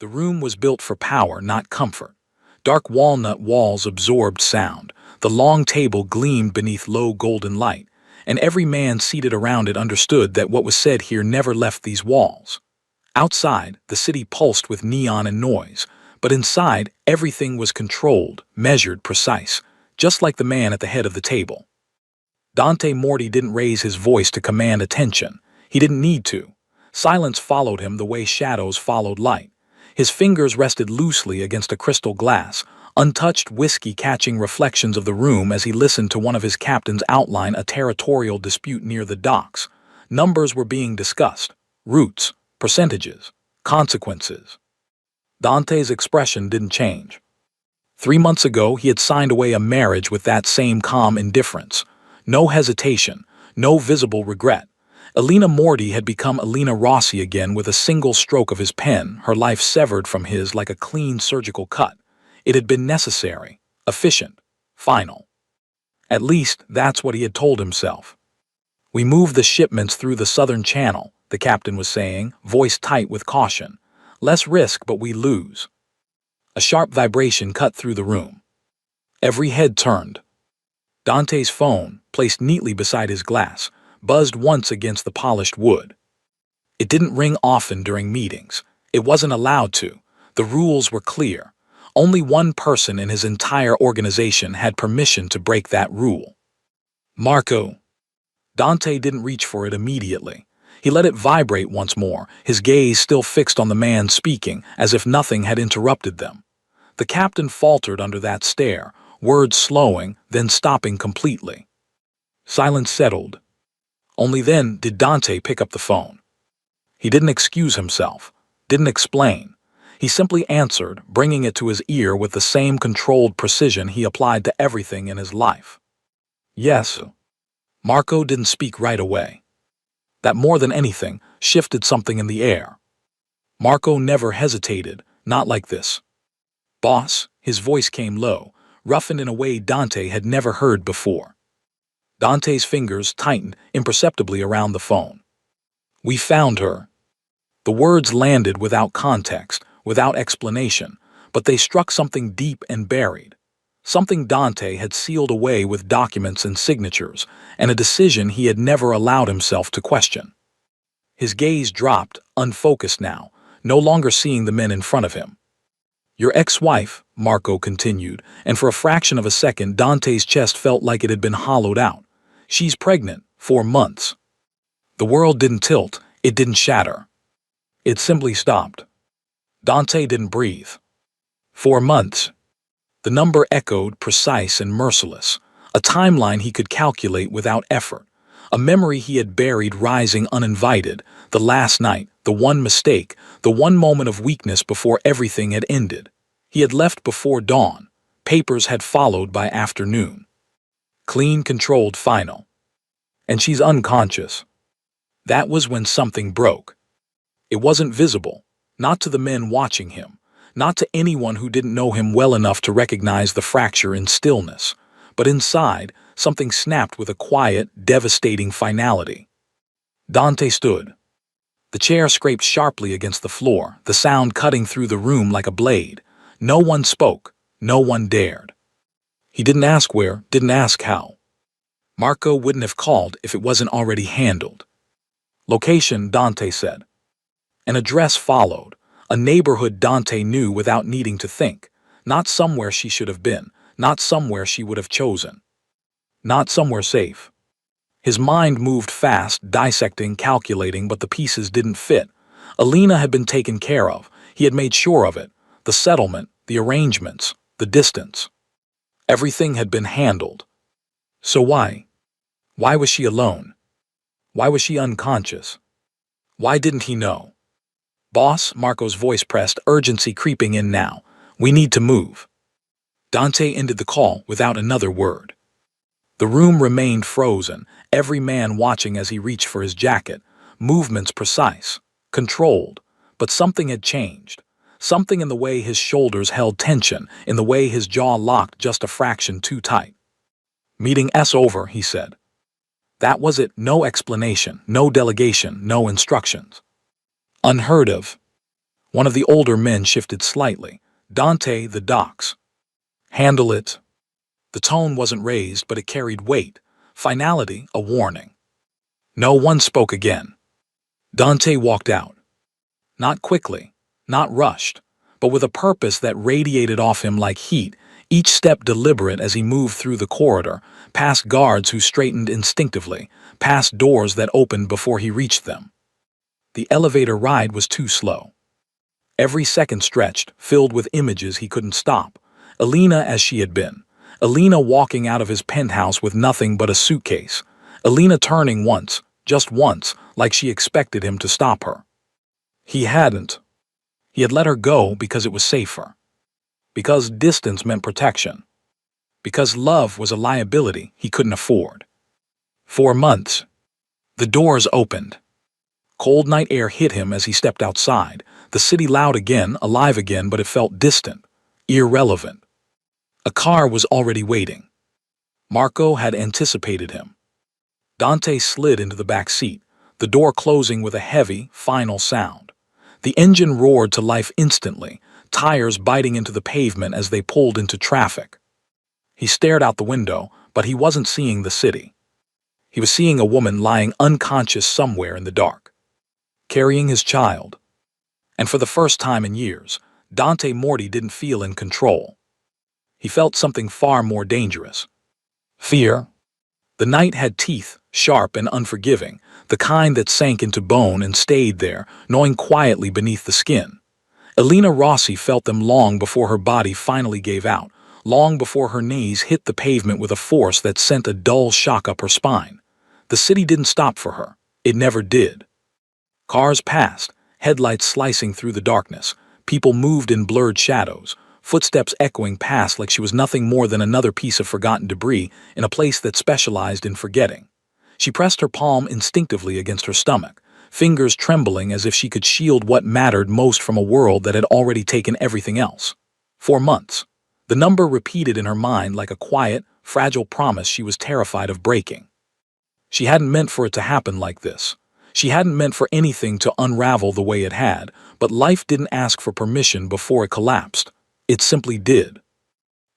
The room was built for power, not comfort. Dark walnut walls absorbed sound. The long table gleamed beneath low golden light, and every man seated around it understood that what was said here never left these walls. Outside, the city pulsed with neon and noise, but inside, everything was controlled, measured, precise, just like the man at the head of the table. Dante Morty didn't raise his voice to command attention. He didn't need to. Silence followed him the way shadows followed light. His fingers rested loosely against a crystal glass, untouched whiskey catching reflections of the room as he listened to one of his captains outline a territorial dispute near the docks. Numbers were being discussed. Routes, percentages, consequences. Dante's expression didn't change. 3 months ago, he had signed away a marriage with that same calm indifference. No hesitation, no visible regret. Elina Morty had become Elina Rossi again with a single stroke of his pen, her life severed from his like a clean surgical cut. It had been necessary, efficient, final. At least, that's what he had told himself. "We move the shipments through the southern channel," the captain was saying, voice tight with caution. "Less risk, but we lose." A sharp vibration cut through the room. Every head turned. Dante's phone, placed neatly beside his glass, buzzed once against the polished wood. It didn't ring often during meetings. It wasn't allowed to. The rules were clear. Only one person in his entire organization had permission to break that rule. Marco. Dante didn't reach for it immediately. He let it vibrate once more, his gaze still fixed on the man speaking, as if nothing had interrupted them. The captain faltered under that stare, words slowing, then stopping completely. Silence settled. Only then did Dante pick up the phone. He didn't excuse himself, didn't explain. He simply answered, bringing it to his ear with the same controlled precision he applied to everything in his life. "Yes." Marco didn't speak right away. That more than anything shifted something in the air. Marco never hesitated, not like this. "Boss," his voice came low, roughened in a way Dante had never heard before. Dante's fingers tightened imperceptibly around the phone. "We found her." The words landed without context, without explanation, but they struck something deep and buried. Something Dante had sealed away with documents and signatures, and a decision he had never allowed himself to question. His gaze dropped, unfocused now, no longer seeing the men in front of him. "Your ex-wife," Marco continued, and for a fraction of a second Dante's chest felt like it had been hollowed out. "She's pregnant, 4 months." The world didn't tilt, it didn't shatter. It simply stopped. Dante didn't breathe. 4 months. The number echoed, precise and merciless, a timeline he could calculate without effort, a memory he had buried rising uninvited, the last night, the one mistake, the one moment of weakness before everything had ended. He had left before dawn, papers had followed by afternoon. Clean, controlled, final. And she's unconscious. That was when something broke. It wasn't visible, not to the men watching him, not to anyone who didn't know him well enough to recognize the fracture in stillness, but inside, something snapped with a quiet, devastating finality. Dante stood. The chair scraped sharply against the floor, the sound cutting through the room like a blade. No one spoke, no one dared. He didn't ask where, didn't ask how. Marco wouldn't have called if it wasn't already handled. "Location," Dante said. An address followed, a neighborhood Dante knew without needing to think, not somewhere she should have been, not somewhere she would have chosen. Not somewhere safe. His mind moved fast, dissecting, calculating, but the pieces didn't fit. Elina had been taken care of, he had made sure of it, the settlement, the arrangements, the distance. Everything had been handled. So why? Why was she alone? Why was she unconscious? Why didn't he know? "Boss," Marco's voice pressed, urgency creeping in now. "We need to move." Dante ended the call without another word. The room remained frozen, every man watching as he reached for his jacket, movements precise, controlled, but something had changed. Something in the way his shoulders held tension, in the way his jaw locked just a fraction too tight. "Meeting over," he said. That was it, no explanation, no delegation, no instructions. Unheard of. One of the older men shifted slightly. "Dante, the docks." "Handle it." The tone wasn't raised, but it carried weight, finality, a warning. No one spoke again. Dante walked out. Not quickly, not rushed, but with a purpose that radiated off him like heat, each step deliberate as he moved through the corridor, past guards who straightened instinctively, past doors that opened before he reached them. The elevator ride was too slow. Every second stretched, filled with images he couldn't stop. Elina as she had been. Elina walking out of his penthouse with nothing but a suitcase. Elina turning once, just once, like she expected him to stop her. He hadn't. He had let her go because it was safer. Because distance meant protection. Because love was a liability he couldn't afford. 4 months. The doors opened. Cold night air hit him as he stepped outside. The city loud again, alive again, but it felt distant, irrelevant. A car was already waiting. Marco had anticipated him. Dante slid into the back seat, the door closing with a heavy, final sound. The engine roared to life instantly, tires biting into the pavement as they pulled into traffic. He stared out the window, but he wasn't seeing the city. He was seeing a woman lying unconscious somewhere in the dark, carrying his child. And for the first time in years, Dante Morty didn't feel in control. He felt something far more dangerous. Fear. The night had teeth, sharp and unforgiving, the kind that sank into bone and stayed there, gnawing quietly beneath the skin. Elina Rossi felt them long before her body finally gave out, long before her knees hit the pavement with a force that sent a dull shock up her spine. The city didn't stop for her. It never did. Cars passed, headlights slicing through the darkness. People moved in blurred shadows, footsteps echoing past like she was nothing more than another piece of forgotten debris in a place that specialized in forgetting. She pressed her palm instinctively against her stomach, fingers trembling as if she could shield what mattered most from a world that had already taken everything else. 4 months. The number repeated in her mind like a quiet, fragile promise she was terrified of breaking. She hadn't meant for it to happen like this. She hadn't meant for anything to unravel the way it had, but life didn't ask for permission before it collapsed. It simply did.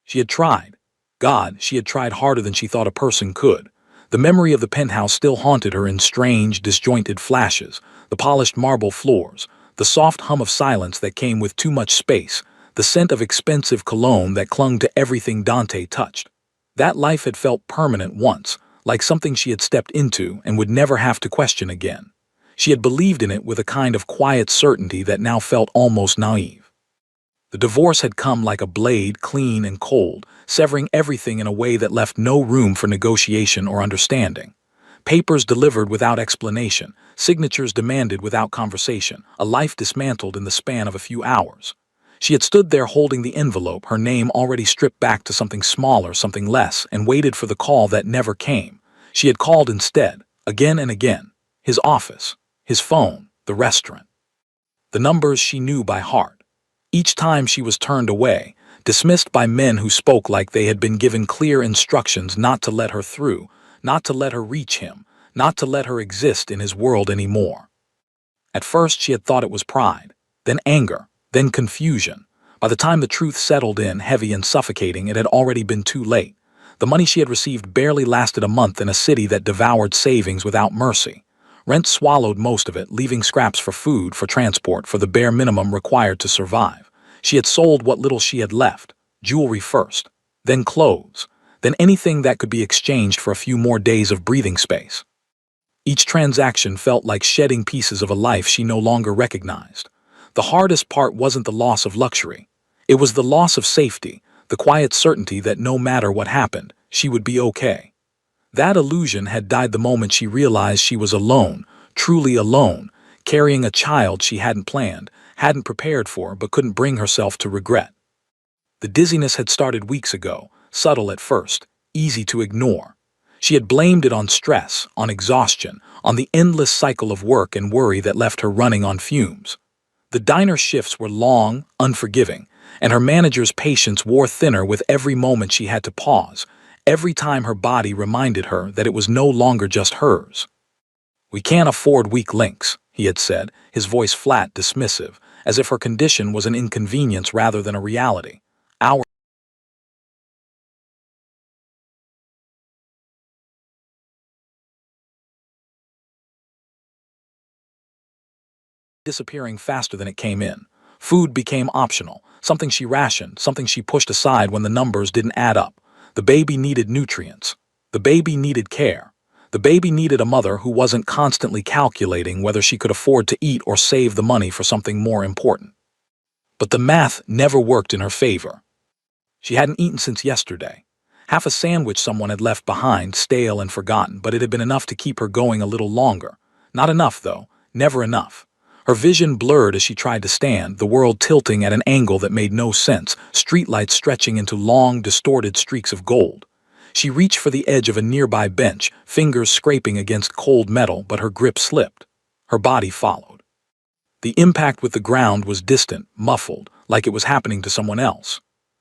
She had tried. God, she had tried harder than she thought a person could. The memory of the penthouse still haunted her in strange, disjointed flashes, the polished marble floors, the soft hum of silence that came with too much space, the scent of expensive cologne that clung to everything Dante touched. That life had felt permanent once, like something she had stepped into and would never have to question again. She had believed in it with a kind of quiet certainty that now felt almost naive. The divorce had come like a blade, clean and cold, severing everything in a way that left no room for negotiation or understanding. Papers delivered without explanation, signatures demanded without conversation, a life dismantled in the span of a few hours. She had stood there holding the envelope, her name already stripped back to something smaller, something less, and waited for the call that never came. She had called instead, again and again. His office, his phone, the restaurant. The numbers she knew by heart. Each time she was turned away, dismissed by men who spoke like they had been given clear instructions not to let her through, not to let her reach him, not to let her exist in his world anymore. At first she had thought it was pride, then anger, then confusion. By the time the truth settled in, heavy and suffocating, it had already been too late. The money she had received barely lasted a month in a city that devoured savings without mercy. Rent swallowed most of it, leaving scraps for food, for transport, for the bare minimum required to survive. She had sold what little she had left, jewelry first, then clothes, then anything that could be exchanged for a few more days of breathing space. Each transaction felt like shedding pieces of a life she no longer recognized. The hardest part wasn't the loss of luxury. It was the loss of safety, the quiet certainty that no matter what happened, she would be okay. That illusion had died the moment she realized she was alone, truly alone, carrying a child she hadn't planned, hadn't prepared for, but couldn't bring herself to regret. The dizziness had started weeks ago, subtle at first, easy to ignore. She had blamed it on stress, on exhaustion, on the endless cycle of work and worry that left her running on fumes. The diner shifts were long, unforgiving, and her manager's patience wore thinner with every moment she had to pause, every time her body reminded her that it was no longer just hers. "We can't afford weak links," he had said, his voice flat, dismissive, as if her condition was an inconvenience rather than a reality. Hours disappearing faster than it came in. Food became optional, something she rationed, something she pushed aside when the numbers didn't add up. The baby needed nutrients. The baby needed care. The baby needed a mother who wasn't constantly calculating whether she could afford to eat or save the money for something more important. But the math never worked in her favor. She hadn't eaten since yesterday. Half a sandwich someone had left behind, stale and forgotten, but it had been enough to keep her going a little longer. Not enough, though. Never enough. Her vision blurred as she tried to stand, the world tilting at an angle that made no sense, streetlights stretching into long, distorted streaks of gold. She reached for the edge of a nearby bench, fingers scraping against cold metal, but her grip slipped. Her body followed. The impact with the ground was distant, muffled, like it was happening to someone else.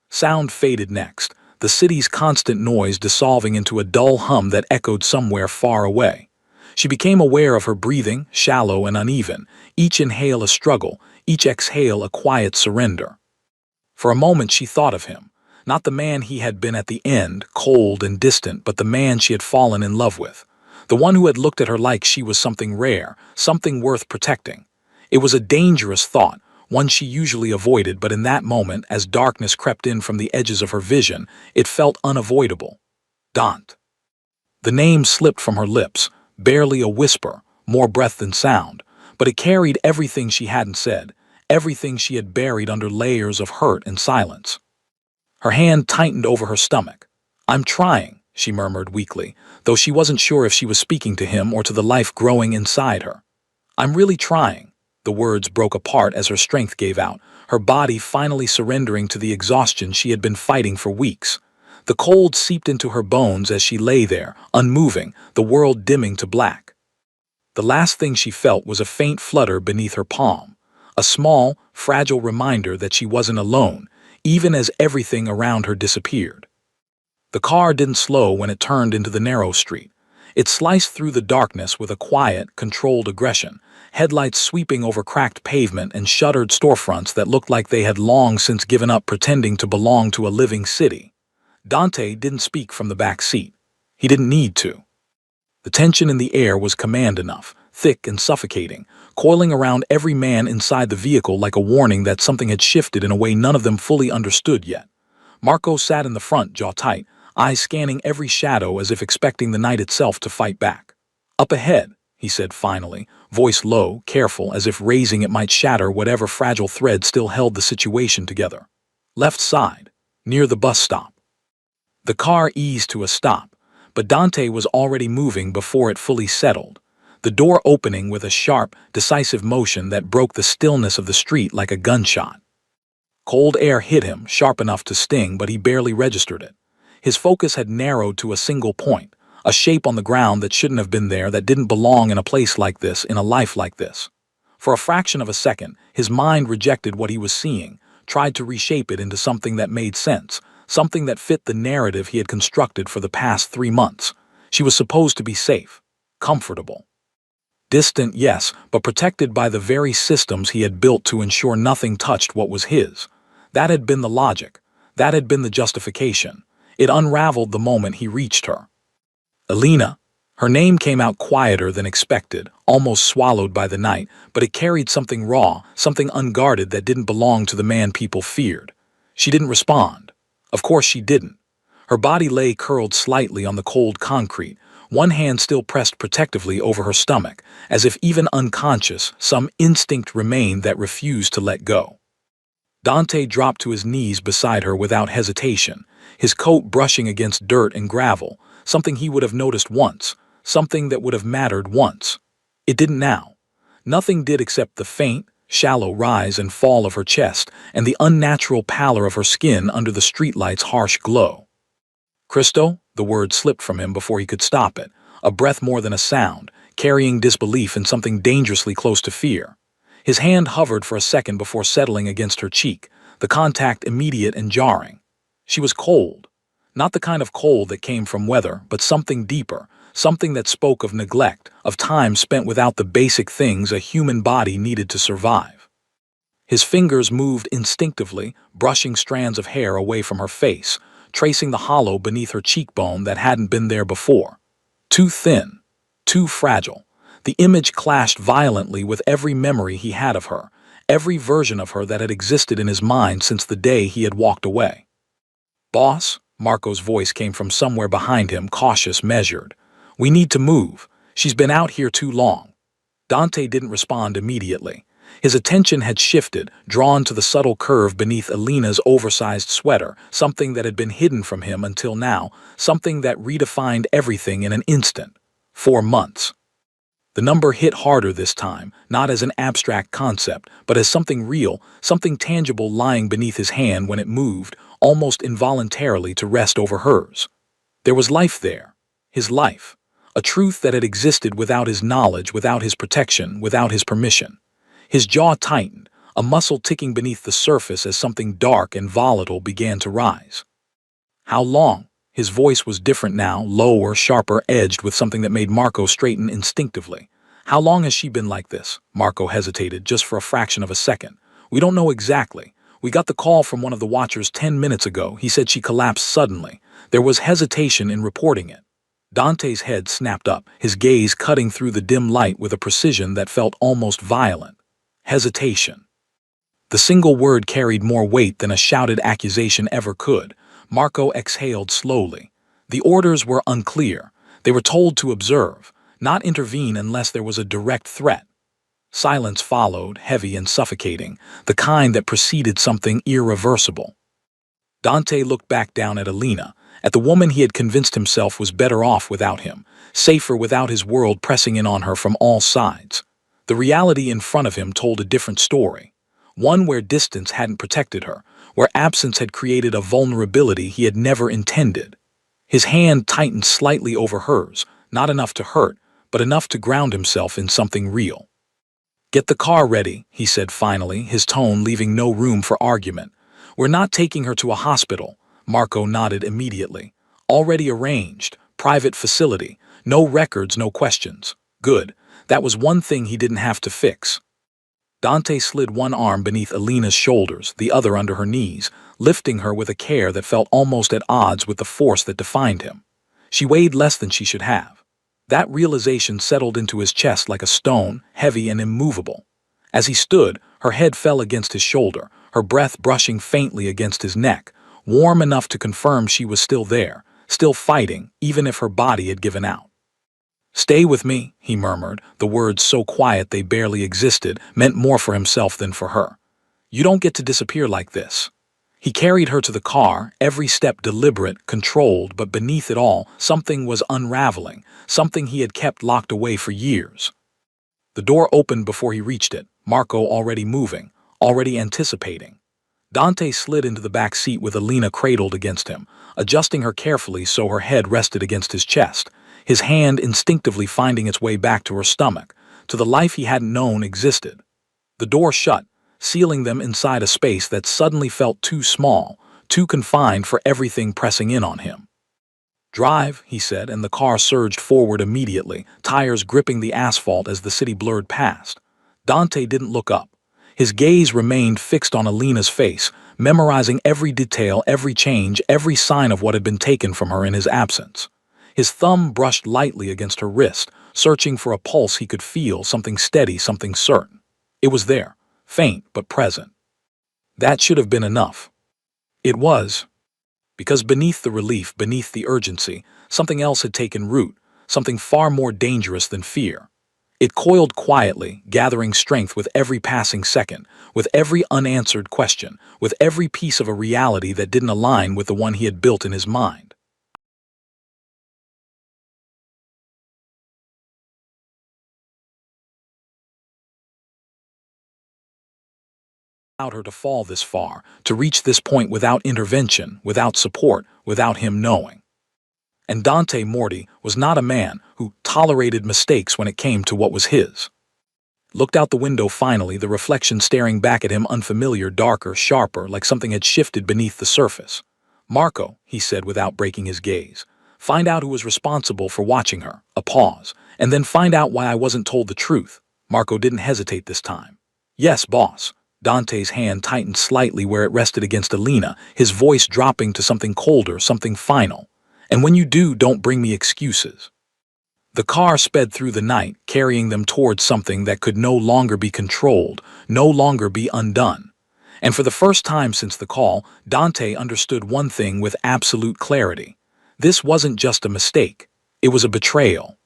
Sound faded next, the city's constant noise dissolving into a dull hum that echoed somewhere far away. She became aware of her breathing, shallow and uneven, each inhale a struggle, each exhale a quiet surrender. For a moment she thought of him, not the man he had been at the end, cold and distant, but the man she had fallen in love with, the one who had looked at her like she was something rare, something worth protecting. It was a dangerous thought, one she usually avoided, but in that moment, as darkness crept in from the edges of her vision, it felt unavoidable. Dant. The name slipped from her lips, barely a whisper, more breath than sound, but it carried everything she hadn't said, everything she had buried under layers of hurt and silence. Her hand tightened over her stomach. "I'm trying," she murmured weakly, though she wasn't sure if she was speaking to him or to the life growing inside her. "I'm really trying." The words broke apart as her strength gave out, her body finally surrendering to the exhaustion she had been fighting for weeks. The cold seeped into her bones as she lay there, unmoving, the world dimming to black. The last thing she felt was a faint flutter beneath her palm, a small, fragile reminder that she wasn't alone, even as everything around her disappeared. The car didn't slow when it turned into the narrow street. It sliced through the darkness with a quiet, controlled aggression, headlights sweeping over cracked pavement and shuttered storefronts that looked like they had long since given up pretending to belong to a living city. Dante didn't speak from the back seat. He didn't need to. The tension in the air was command enough, thick and suffocating, coiling around every man inside the vehicle like a warning that something had shifted in a way none of them fully understood yet. Marco sat in the front, jaw tight, eyes scanning every shadow as if expecting the night itself to fight back. "Up ahead," he said finally, voice low, careful, as if raising it might shatter whatever fragile thread still held the situation together. "Left side, near the bus stop." The car eased to a stop, but Dante was already moving before it fully settled, the door opening with a sharp, decisive motion that broke the stillness of the street like a gunshot. Cold air hit him, sharp enough to sting, but he barely registered it. His focus had narrowed to a single point, a shape on the ground that shouldn't have been there, that didn't belong in a place like this, in a life like this. For a fraction of a second, his mind rejected what he was seeing, tried to reshape it into something that made sense, something that fit the narrative he had constructed for the past 3 months. She was supposed to be safe, comfortable. Distant, yes, but protected by the very systems he had built to ensure nothing touched what was his. That had been the logic. That had been the justification. It unraveled the moment he reached her. Elina. Her name came out quieter than expected, almost swallowed by the night, but it carried something raw, something unguarded that didn't belong to the man people feared. She didn't respond. Of course she didn't. Her body lay curled slightly on the cold concrete, one hand still pressed protectively over her stomach, as if even unconscious, some instinct remained that refused to let go. Dante dropped to his knees beside her without hesitation, his coat brushing against dirt and gravel, something he would have noticed once, something that would have mattered once. It didn't now. Nothing did except the faint, shallow rise and fall of her chest and the unnatural pallor of her skin under the streetlight's harsh glow. "Cristo?" The word slipped from him before he could stop it, a breath more than a sound, carrying disbelief and something dangerously close to fear. His hand hovered for a second before settling against her cheek, the contact immediate and jarring. She was cold. Not the kind of cold that came from weather, but something deeper, something that spoke of neglect, of time spent without the basic things a human body needed to survive. His fingers moved instinctively, brushing strands of hair away from her face, tracing the hollow beneath her cheekbone that hadn't been there before. Too thin, too fragile. The image clashed violently with every memory he had of her, every version of her that had existed in his mind since the day he had walked away. "Boss?" Marco's voice came from somewhere behind him, cautious, measured. "We need to move. She's been out here too long." Dante didn't respond immediately. His attention had shifted, drawn to the subtle curve beneath Elina's oversized sweater, something that had been hidden from him until now, something that redefined everything in an instant. 4 months. The number hit harder this time, not as an abstract concept, but as something real, something tangible lying beneath his hand when it moved, almost involuntarily, to rest over hers. There was life there. His life. A truth that had existed without his knowledge, without his protection, without his permission. His jaw tightened, a muscle ticking beneath the surface as something dark and volatile began to rise. "How long?" His voice was different now, lower, sharper, edged with something that made Marco straighten instinctively. "How long has she been like this?" Marco hesitated, just for a fraction of a second. "We don't know exactly. We got the call from one of the watchers 10 minutes ago. He said she collapsed suddenly. There was hesitation in reporting it." Dante's head snapped up, his gaze cutting through the dim light with a precision that felt almost violent. Hesitation. The single word carried more weight than a shouted accusation ever could. Marco exhaled slowly. The orders were unclear. They were told to observe, not intervene unless there was a direct threat. Silence followed, heavy and suffocating, the kind that preceded something irreversible. Dante looked back down at Elina, at the woman he had convinced himself was better off without him, safer without his world pressing in on her from all sides. The reality in front of him told a different story. One where distance hadn't protected her, where absence had created a vulnerability he had never intended. His hand tightened slightly over hers, not enough to hurt, but enough to ground himself in something real. "Get the car ready," he said finally, his tone leaving no room for argument. "We're not taking her to a hospital." Marco nodded immediately. "Already arranged. Private facility. No records, no questions." Good. That was one thing he didn't have to fix. Dante slid one arm beneath Elina's shoulders, the other under her knees, lifting her with a care that felt almost at odds with the force that defined him. She weighed less than she should have. That realization settled into his chest like a stone, heavy and immovable. As he stood, her head fell against his shoulder, her breath brushing faintly against his neck, warm enough to confirm she was still there, still fighting, even if her body had given out. "Stay with me," he murmured, the words so quiet they barely existed, meant more for himself than for her. "You don't get to disappear like this." He carried her to the car, every step deliberate, controlled, but beneath it all, something was unraveling, something he had kept locked away for years. The door opened before he reached it, Marco already moving, already anticipating. Dante slid into the back seat with Elina cradled against him, adjusting her carefully so her head rested against his chest, his hand instinctively finding its way back to her stomach, to the life he hadn't known existed. The door shut, sealing them inside a space that suddenly felt too small, too confined for everything pressing in on him. "Drive," he said, and the car surged forward immediately, tires gripping the asphalt as the city blurred past. Dante didn't look up. His gaze remained fixed on Elina's face, memorizing every detail, every change, every sign of what had been taken from her in his absence. His thumb brushed lightly against her wrist, searching for a pulse he could feel, something steady, something certain. It was there, faint but present. That should have been enough. It was. Because beneath the relief, beneath the urgency, something else had taken root, something far more dangerous than fear. It coiled quietly, gathering strength with every passing second, with every unanswered question, with every piece of a reality that didn't align with the one he had built in his mind. Allowed her to fall this far, to reach this point without intervention, without support, without him knowing. And Dante Morti was not a man who tolerated mistakes when it came to what was his. Looked out the window finally, the reflection staring back at him unfamiliar, darker, sharper, like something had shifted beneath the surface. "Marco," he said without breaking his gaze, "find out who was responsible for watching her." A pause. "And then find out why I wasn't told the truth." Marco didn't hesitate this time. "Yes, boss." Dante's hand tightened slightly where it rested against Elina, his voice dropping to something colder, something final. And when you do, don't bring me excuses. The car sped through the night, carrying them towards something that could no longer be controlled, no longer be undone. And for the first time since the call, Dante understood one thing with absolute clarity. This wasn't just a mistake. It was a betrayal.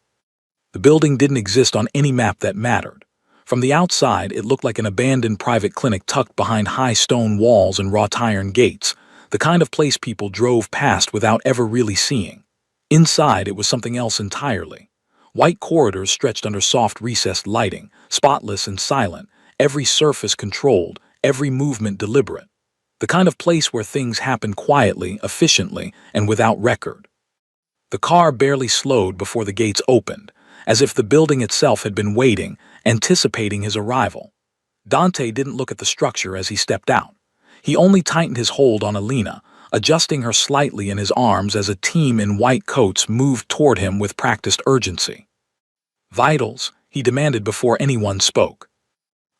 The building didn't exist on any map that mattered. From the outside, it looked like an abandoned private clinic tucked behind high stone walls and wrought iron gates, the kind of place people drove past without ever really seeing. Inside, it was something else entirely. White corridors stretched under soft recessed lighting, spotless and silent, every surface controlled, every movement deliberate. The kind of place where things happened quietly, efficiently, and without record. The car barely slowed before the gates opened, as if the building itself had been waiting, anticipating his arrival. Dante didn't look at the structure as he stepped out. He only tightened his hold on Elina, adjusting her slightly in his arms as a team in white coats moved toward him with practiced urgency. "Vitals," he demanded before anyone spoke.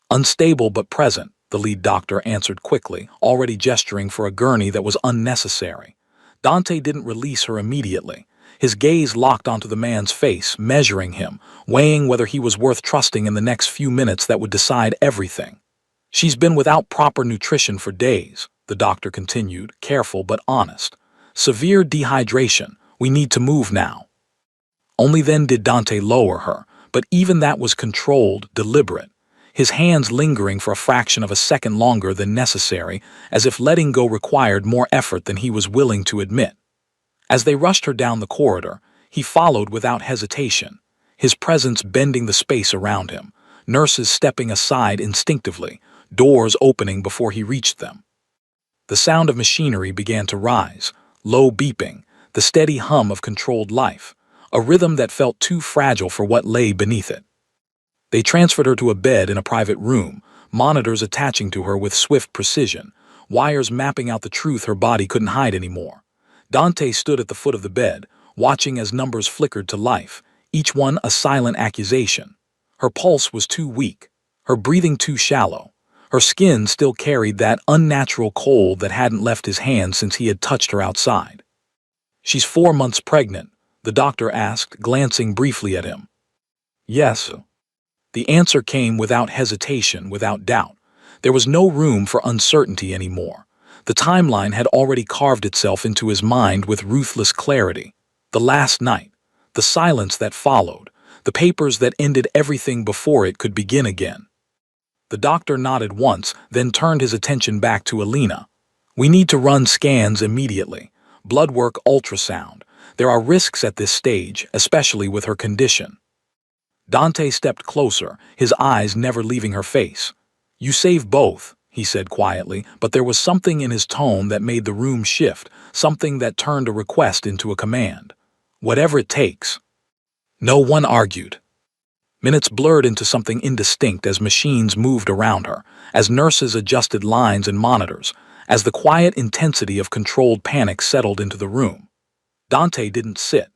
"Unstable but present," the lead doctor answered quickly, already gesturing for a gurney that was unnecessary. Dante didn't release her immediately. His gaze locked onto the man's face, measuring him, weighing whether he was worth trusting in the next few minutes that would decide everything. "She's been without proper nutrition for days," the doctor continued, careful but honest. "Severe dehydration. We need to move now." Only then did Dante lower her, but even that was controlled, deliberate, his hands lingering for a fraction of a second longer than necessary, as if letting go required more effort than he was willing to admit. As they rushed her down the corridor, he followed without hesitation, his presence bending the space around him, nurses stepping aside instinctively, doors opening before he reached them. The sound of machinery began to rise, low beeping, the steady hum of controlled life, a rhythm that felt too fragile for what lay beneath it. They transferred her to a bed in a private room, monitors attaching to her with swift precision, wires mapping out the truth her body couldn't hide anymore. Dante stood at the foot of the bed, watching as numbers flickered to life, each one a silent accusation. Her pulse was too weak, her breathing too shallow. Her skin still carried that unnatural cold that hadn't left his hand since he had touched her outside. "She's 4 months pregnant," the doctor asked, glancing briefly at him. "Yes." The answer came without hesitation, without doubt. There was no room for uncertainty anymore. The timeline had already carved itself into his mind with ruthless clarity. The last night, the silence that followed, the papers that ended everything before it could begin again. The doctor nodded once, then turned his attention back to Elina. "We need to run scans immediately. Blood work, ultrasound. There are risks at this stage, especially with her condition." Dante stepped closer, his eyes never leaving her face. "You save both," he said quietly, but there was something in his tone that made the room shift, something that turned a request into a command. "Whatever it takes." No one argued. Minutes blurred into something indistinct as machines moved around her, as nurses adjusted lines and monitors, as the quiet intensity of controlled panic settled into the room. Dante didn't sit.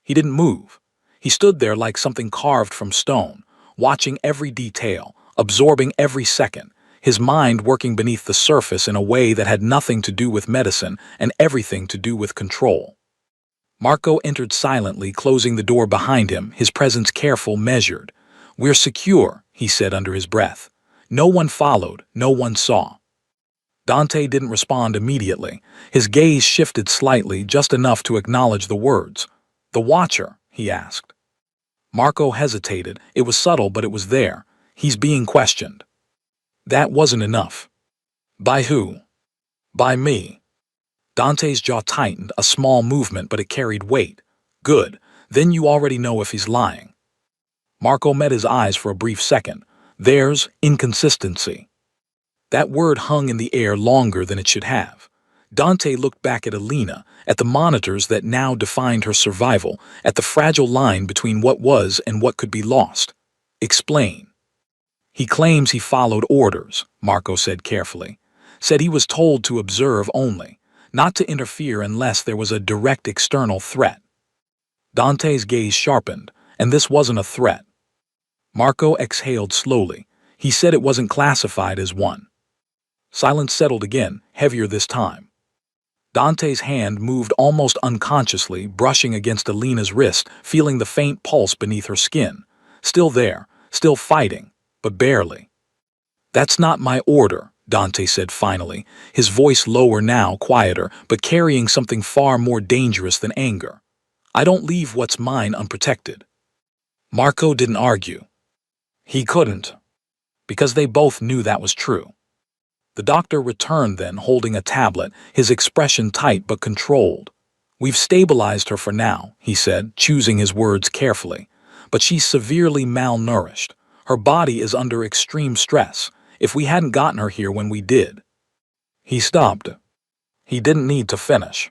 He didn't move. He stood there like something carved from stone, watching every detail, absorbing every second, his mind working beneath the surface in a way that had nothing to do with medicine and everything to do with control. Marco entered silently, closing the door behind him, his presence careful, measured. "We're secure," he said under his breath. No one followed, no one saw. Dante didn't respond immediately. His gaze shifted slightly, just enough to acknowledge the words. "The Watcher?" he asked. Marco hesitated. It was subtle, but it was there. "He's being questioned." That wasn't enough. "By who?" "By me." Dante's jaw tightened, a small movement, but it carried weight. "Good. Then you already know if he's lying." Marco met his eyes for a brief second. "There's inconsistency." That word hung in the air longer than it should have. Dante looked back at Elina, at the monitors that now defined her survival, at the fragile line between what was and what could be lost. "Explain." "He claims he followed orders," Marco said carefully. "Said he was told to observe only, not to interfere unless there was a direct external threat." Dante's gaze sharpened, and this wasn't a threat. Marco exhaled slowly. He said it wasn't classified as one. Silence settled again, heavier this time. Dante's hand moved almost unconsciously, brushing against Elina's wrist, feeling the faint pulse beneath her skin. Still there, still fighting, but barely. "That's not my order," Dante said finally, his voice lower now, quieter, but carrying something far more dangerous than anger. "I don't leave what's mine unprotected." Marco didn't argue. He couldn't, because they both knew that was true. The doctor returned then, holding a tablet, his expression tight but controlled. "We've stabilized her for now," he said, choosing his words carefully. "But she's severely malnourished. Her body is under extreme stress. If we hadn't gotten her here when we did—" He stopped. He didn't need to finish.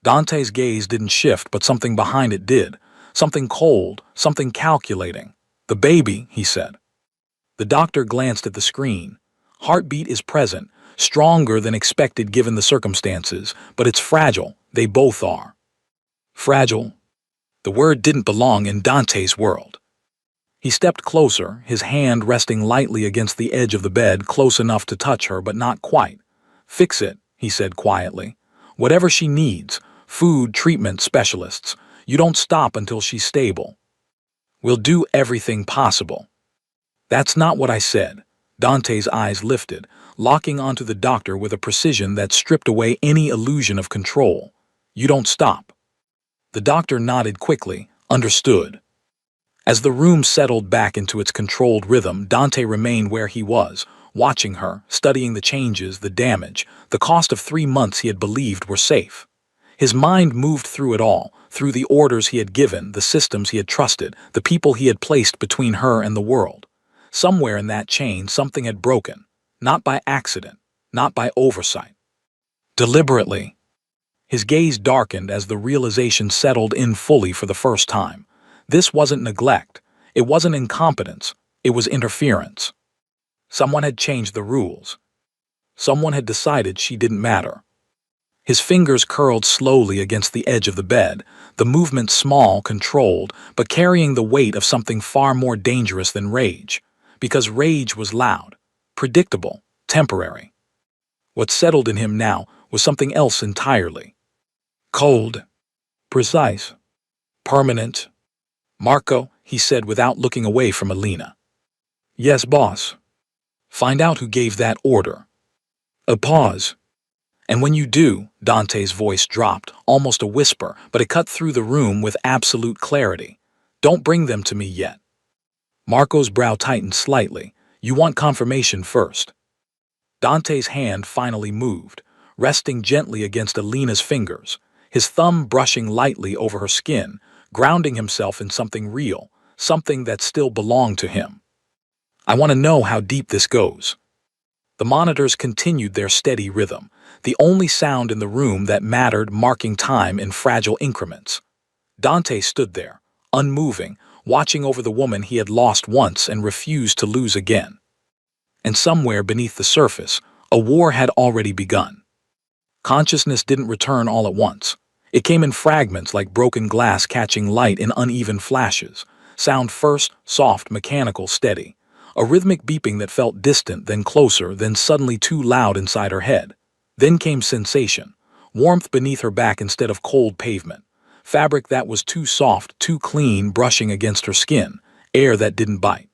Dante's gaze didn't shift, but something behind it did. Something cold, something calculating. "The baby," he said. The doctor glanced at the screen. "Heartbeat is present, stronger than expected given the circumstances, but it's fragile. They both are." Fragile? The word didn't belong in Dante's world. He stepped closer, his hand resting lightly against the edge of the bed, close enough to touch her, but not quite. "Fix it," he said quietly. "Whatever she needs, food, treatment, specialists. You don't stop until she's stable." "We'll do everything possible." "That's not what I said." Dante's eyes lifted, locking onto the doctor with a precision that stripped away any illusion of control. "You don't stop." The doctor nodded quickly, understood. As the room settled back into its controlled rhythm, Dante remained where he was, watching her, studying the changes, the damage, the cost of 3 months he had believed were safe. His mind moved through it all, through the orders he had given, the systems he had trusted, the people he had placed between her and the world. Somewhere in that chain something had broken, not by accident, not by oversight. Deliberately. His gaze darkened as the realization settled in fully for the first time. This wasn't neglect, it wasn't incompetence, it was interference. Someone had changed the rules. Someone had decided she didn't matter. His fingers curled slowly against the edge of the bed, the movement small, controlled, but carrying the weight of something far more dangerous than rage. Because rage was loud, predictable, temporary. What settled in him now was something else entirely. Cold, precise, permanent. "Marco," he said without looking away from Elina. "Yes, boss." "Find out who gave that order." A pause. "And when you do," Dante's voice dropped, almost a whisper, but it cut through the room with absolute clarity. "Don't bring them to me yet." Marco's brow tightened slightly. "You want confirmation first." Dante's hand finally moved, resting gently against Elina's fingers, his thumb brushing lightly over her skin, grounding himself in something real, something that still belonged to him. "I want to know how deep this goes." The monitors continued their steady rhythm, the only sound in the room that mattered, marking time in fragile increments. Dante stood there, unmoving, watching over the woman he had lost once and refused to lose again. And somewhere beneath the surface, a war had already begun. Consciousness didn't return all at once. It came in fragments like broken glass catching light in uneven flashes. Sound first, soft, mechanical, steady. A rhythmic beeping that felt distant, then closer, then suddenly too loud inside her head. Then came sensation. Warmth beneath her back instead of cold pavement. Fabric that was too soft, too clean, brushing against her skin. Air that didn't bite.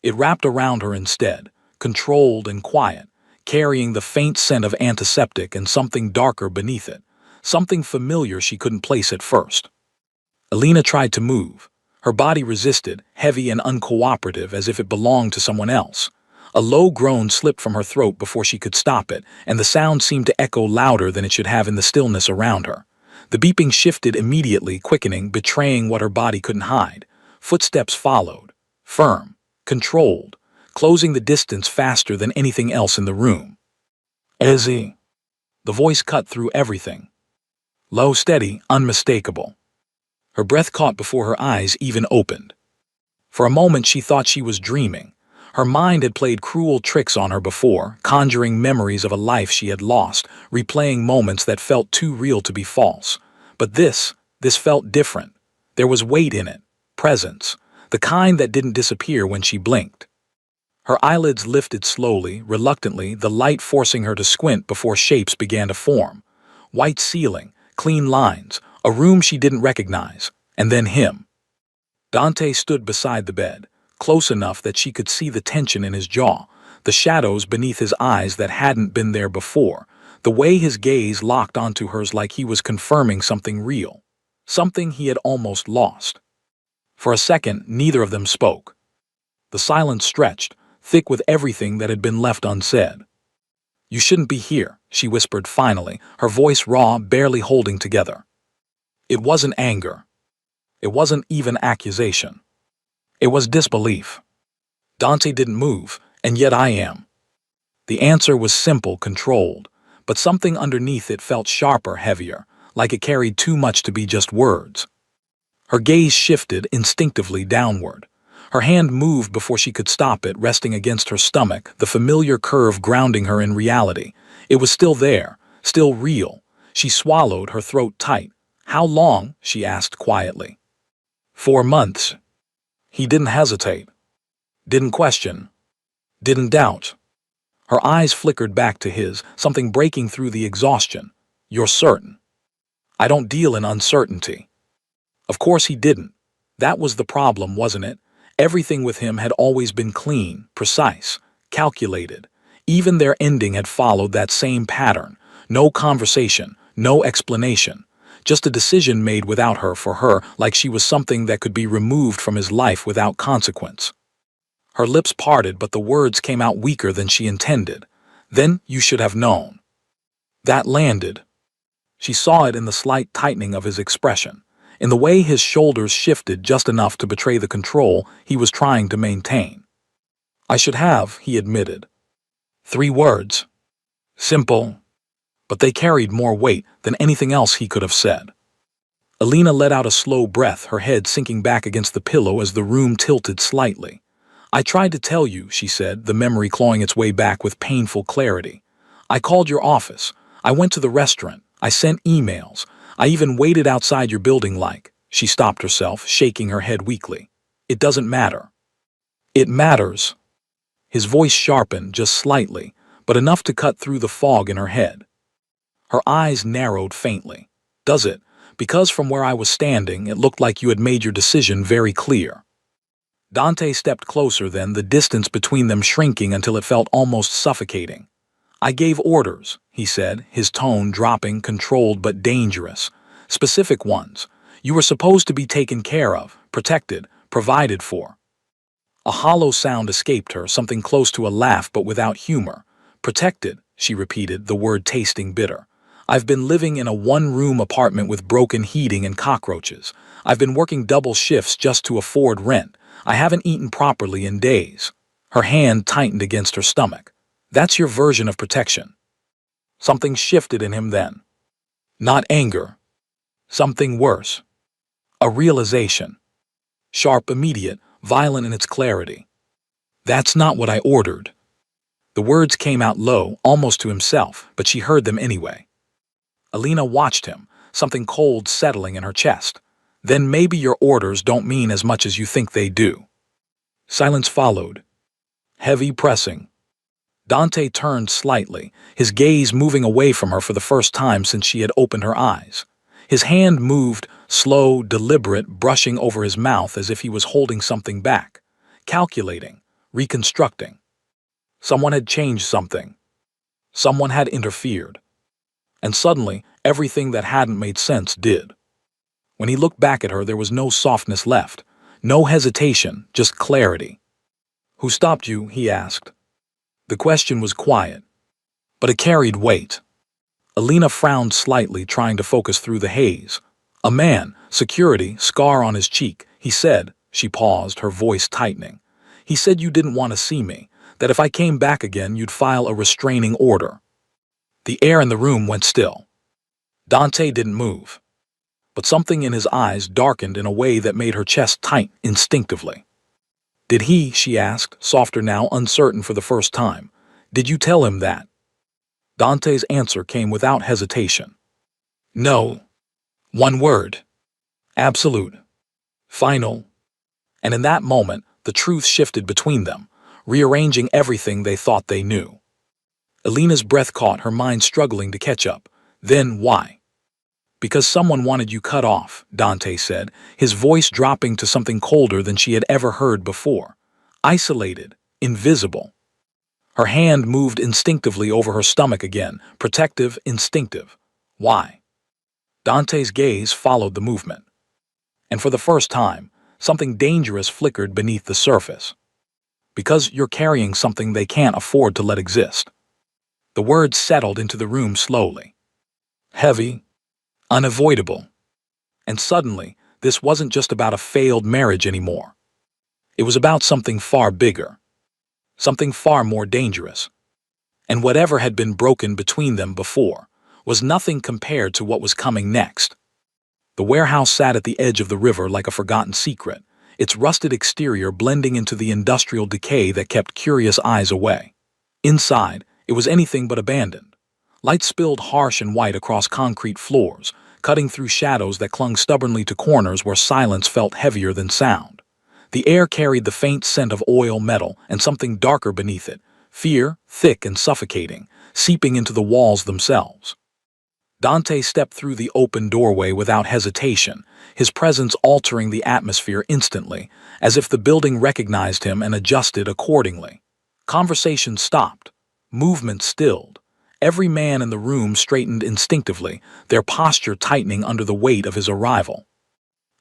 It wrapped around her instead, controlled and quiet, carrying the faint scent of antiseptic and something darker beneath it. Something familiar she couldn't place at first. Elina tried to move. Her body resisted, heavy and uncooperative as if it belonged to someone else. A low groan slipped from her throat before she could stop it, and the sound seemed to echo louder than it should have in the stillness around her. The beeping shifted immediately, quickening, betraying what her body couldn't hide. Footsteps followed, firm, controlled, closing the distance faster than anything else in the room. "Ezzy." The voice cut through everything. Low, steady, unmistakable. Her breath caught before her eyes even opened. For a moment she thought she was dreaming. Her mind had played cruel tricks on her before, conjuring memories of a life she had lost, replaying moments that felt too real to be false. But this felt different. There was weight in it, presence, the kind that didn't disappear when she blinked. Her eyelids lifted slowly, reluctantly, the light forcing her to squint before shapes began to form. White ceiling, clean lines, a room she didn't recognize, and then him. Dante stood beside the bed, close enough that she could see the tension in his jaw, the shadows beneath his eyes that hadn't been there before, the way his gaze locked onto hers like he was confirming something real, something he had almost lost. For a second, neither of them spoke. The silence stretched, thick with everything that had been left unsaid. "You shouldn't be here," she whispered finally, her voice raw, barely holding together. It wasn't anger. It wasn't even accusation. It was disbelief. Dante didn't move, and yet I am. The answer was simple, controlled, but something underneath it felt sharper, heavier, like it carried too much to be just words. Her gaze shifted instinctively downward. Her hand moved before she could stop it, resting against her stomach, the familiar curve grounding her in reality. It was still there, still real. She swallowed, her throat tight. "How long?" she asked quietly. "4 months." He didn't hesitate, didn't question, didn't doubt. Her eyes flickered back to his, something breaking through the exhaustion. "You're certain?" "I don't deal in uncertainty." Of course he didn't. That was the problem, wasn't it? Everything with him had always been clean, precise, calculated. Even their ending had followed that same pattern. No conversation, no explanation. Just a decision made without her for her, like she was something that could be removed from his life without consequence. Her lips parted, but the words came out weaker than she intended. "Then you should have known." That landed. She saw it in the slight tightening of his expression, in the way his shoulders shifted just enough to betray the control he was trying to maintain. "I should have," he admitted. 3 words. Simple, but they carried more weight than anything else he could have said. Elina let out a slow breath, her head sinking back against the pillow as the room tilted slightly. "I tried to tell you," she said, the memory clawing its way back with painful clarity. "I called your office. I went to the restaurant. I sent emails. I even waited outside your building like—" She stopped herself, shaking her head weakly. "It doesn't matter." "It matters." His voice sharpened just slightly, but enough to cut through the fog in her head. Her eyes narrowed faintly. "Does it? Because from where I was standing, it looked like you had made your decision very clear." Dante stepped closer then, the distance between them shrinking until it felt almost suffocating. "I gave orders," he said, his tone dropping, controlled but dangerous. "Specific ones. You were supposed to be taken care of, protected, provided for." A hollow sound escaped her, something close to a laugh but without humor. "Protected," she repeated, the word tasting bitter. "I've been living in a one-room apartment with broken heating and cockroaches. I've been working double shifts just to afford rent. I haven't eaten properly in days." Her hand tightened against her stomach. "That's your version of protection." Something shifted in him then. Not anger. Something worse. A realization. Sharp, immediate, violent in its clarity. "That's not what I ordered." The words came out low, almost to himself, but she heard them anyway. Elina watched him, something cold settling in her chest. "Then maybe your orders don't mean as much as you think they do." Silence followed. Heavy pressing. Dante turned slightly, his gaze moving away from her for the first time since she had opened her eyes. His hand moved, slow, deliberate, brushing over his mouth as if he was holding something back. Calculating, reconstructing. Someone had changed something. Someone had interfered. And suddenly, everything that hadn't made sense did. When he looked back at her, there was no softness left, no hesitation, just clarity. "Who stopped you?" he asked. The question was quiet, but it carried weight. Elina frowned slightly, trying to focus through the haze. "A man, security, scar on his cheek," he said. She paused, her voice tightening. "He said you didn't want to see me, that if I came back again you'd file a restraining order." The air in the room went still. Dante didn't move, but something in his eyes darkened in a way that made her chest tight instinctively. "Did he?" she asked, softer now, uncertain for the first time. "Did you tell him that?" Dante's answer came without hesitation. "No." 1 word. Absolute. Final. And in that moment, the truth shifted between them. rearranging everything they thought they knew. Elina's breath caught, her mind struggling to catch up. Then why? Because someone wanted you cut off, Dante said, his voice dropping to something colder than she had ever heard before. Isolated, invisible. Her hand moved instinctively over her stomach again, protective, instinctive. Why? Dante's gaze followed the movement. And for the first time, something dangerous flickered beneath the surface. Because you're carrying something they can't afford to let exist. The words settled into the room slowly. Heavy, unavoidable. And suddenly, this wasn't just about a failed marriage anymore. It was about something far bigger. Something far more dangerous. And whatever had been broken between them before was nothing compared to what was coming next. The warehouse sat at the edge of the river like a forgotten secret, its rusted exterior blending into the industrial decay that kept curious eyes away. Inside, it was anything but abandoned. Light spilled harsh and white across concrete floors, cutting through shadows that clung stubbornly to corners where silence felt heavier than sound. The air carried the faint scent of oil, metal, and something darker beneath it, fear, thick and suffocating, seeping into the walls themselves. Dante stepped through the open doorway without hesitation, his presence altering the atmosphere instantly, as if the building recognized him and adjusted accordingly. Conversation stopped. Movement stilled. Every man in the room straightened instinctively, their posture tightening under the weight of his arrival.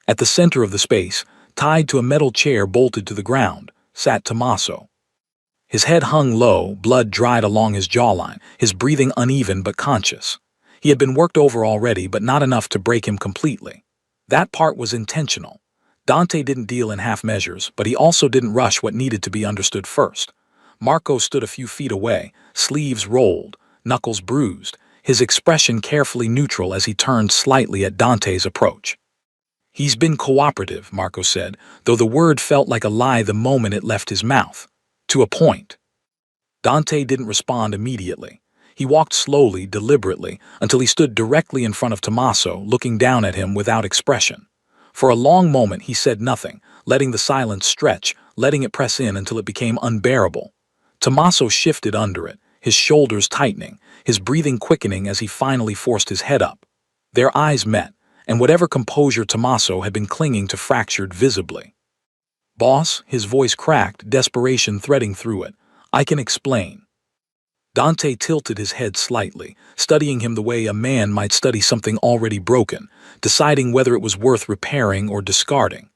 At the center of the space, tied to a metal chair bolted to the ground, sat Tommaso. His head hung low, blood dried along his jawline, his breathing uneven but conscious. He had been worked over already, but not enough to break him completely. That part was intentional. Dante didn't deal in half measures, but he also didn't rush what needed to be understood first. Marco stood a few feet away, sleeves rolled, knuckles bruised, his expression carefully neutral as he turned slightly at Dante's approach. "He's been cooperative," Marco said, though the word felt like a lie the moment it left his mouth. To a point. Dante didn't respond immediately. He walked slowly, deliberately, until he stood directly in front of Tommaso, looking down at him without expression. For a long moment he said nothing, letting the silence stretch, letting it press in until it became unbearable. Tommaso shifted under it, his shoulders tightening, his breathing quickening as he finally forced his head up. Their eyes met, and whatever composure Tommaso had been clinging to fractured visibly. "Boss," his voice cracked, desperation threading through it. "I can explain." Dante tilted his head slightly, studying him the way a man might study something already broken, deciding whether it was worth repairing or discarding.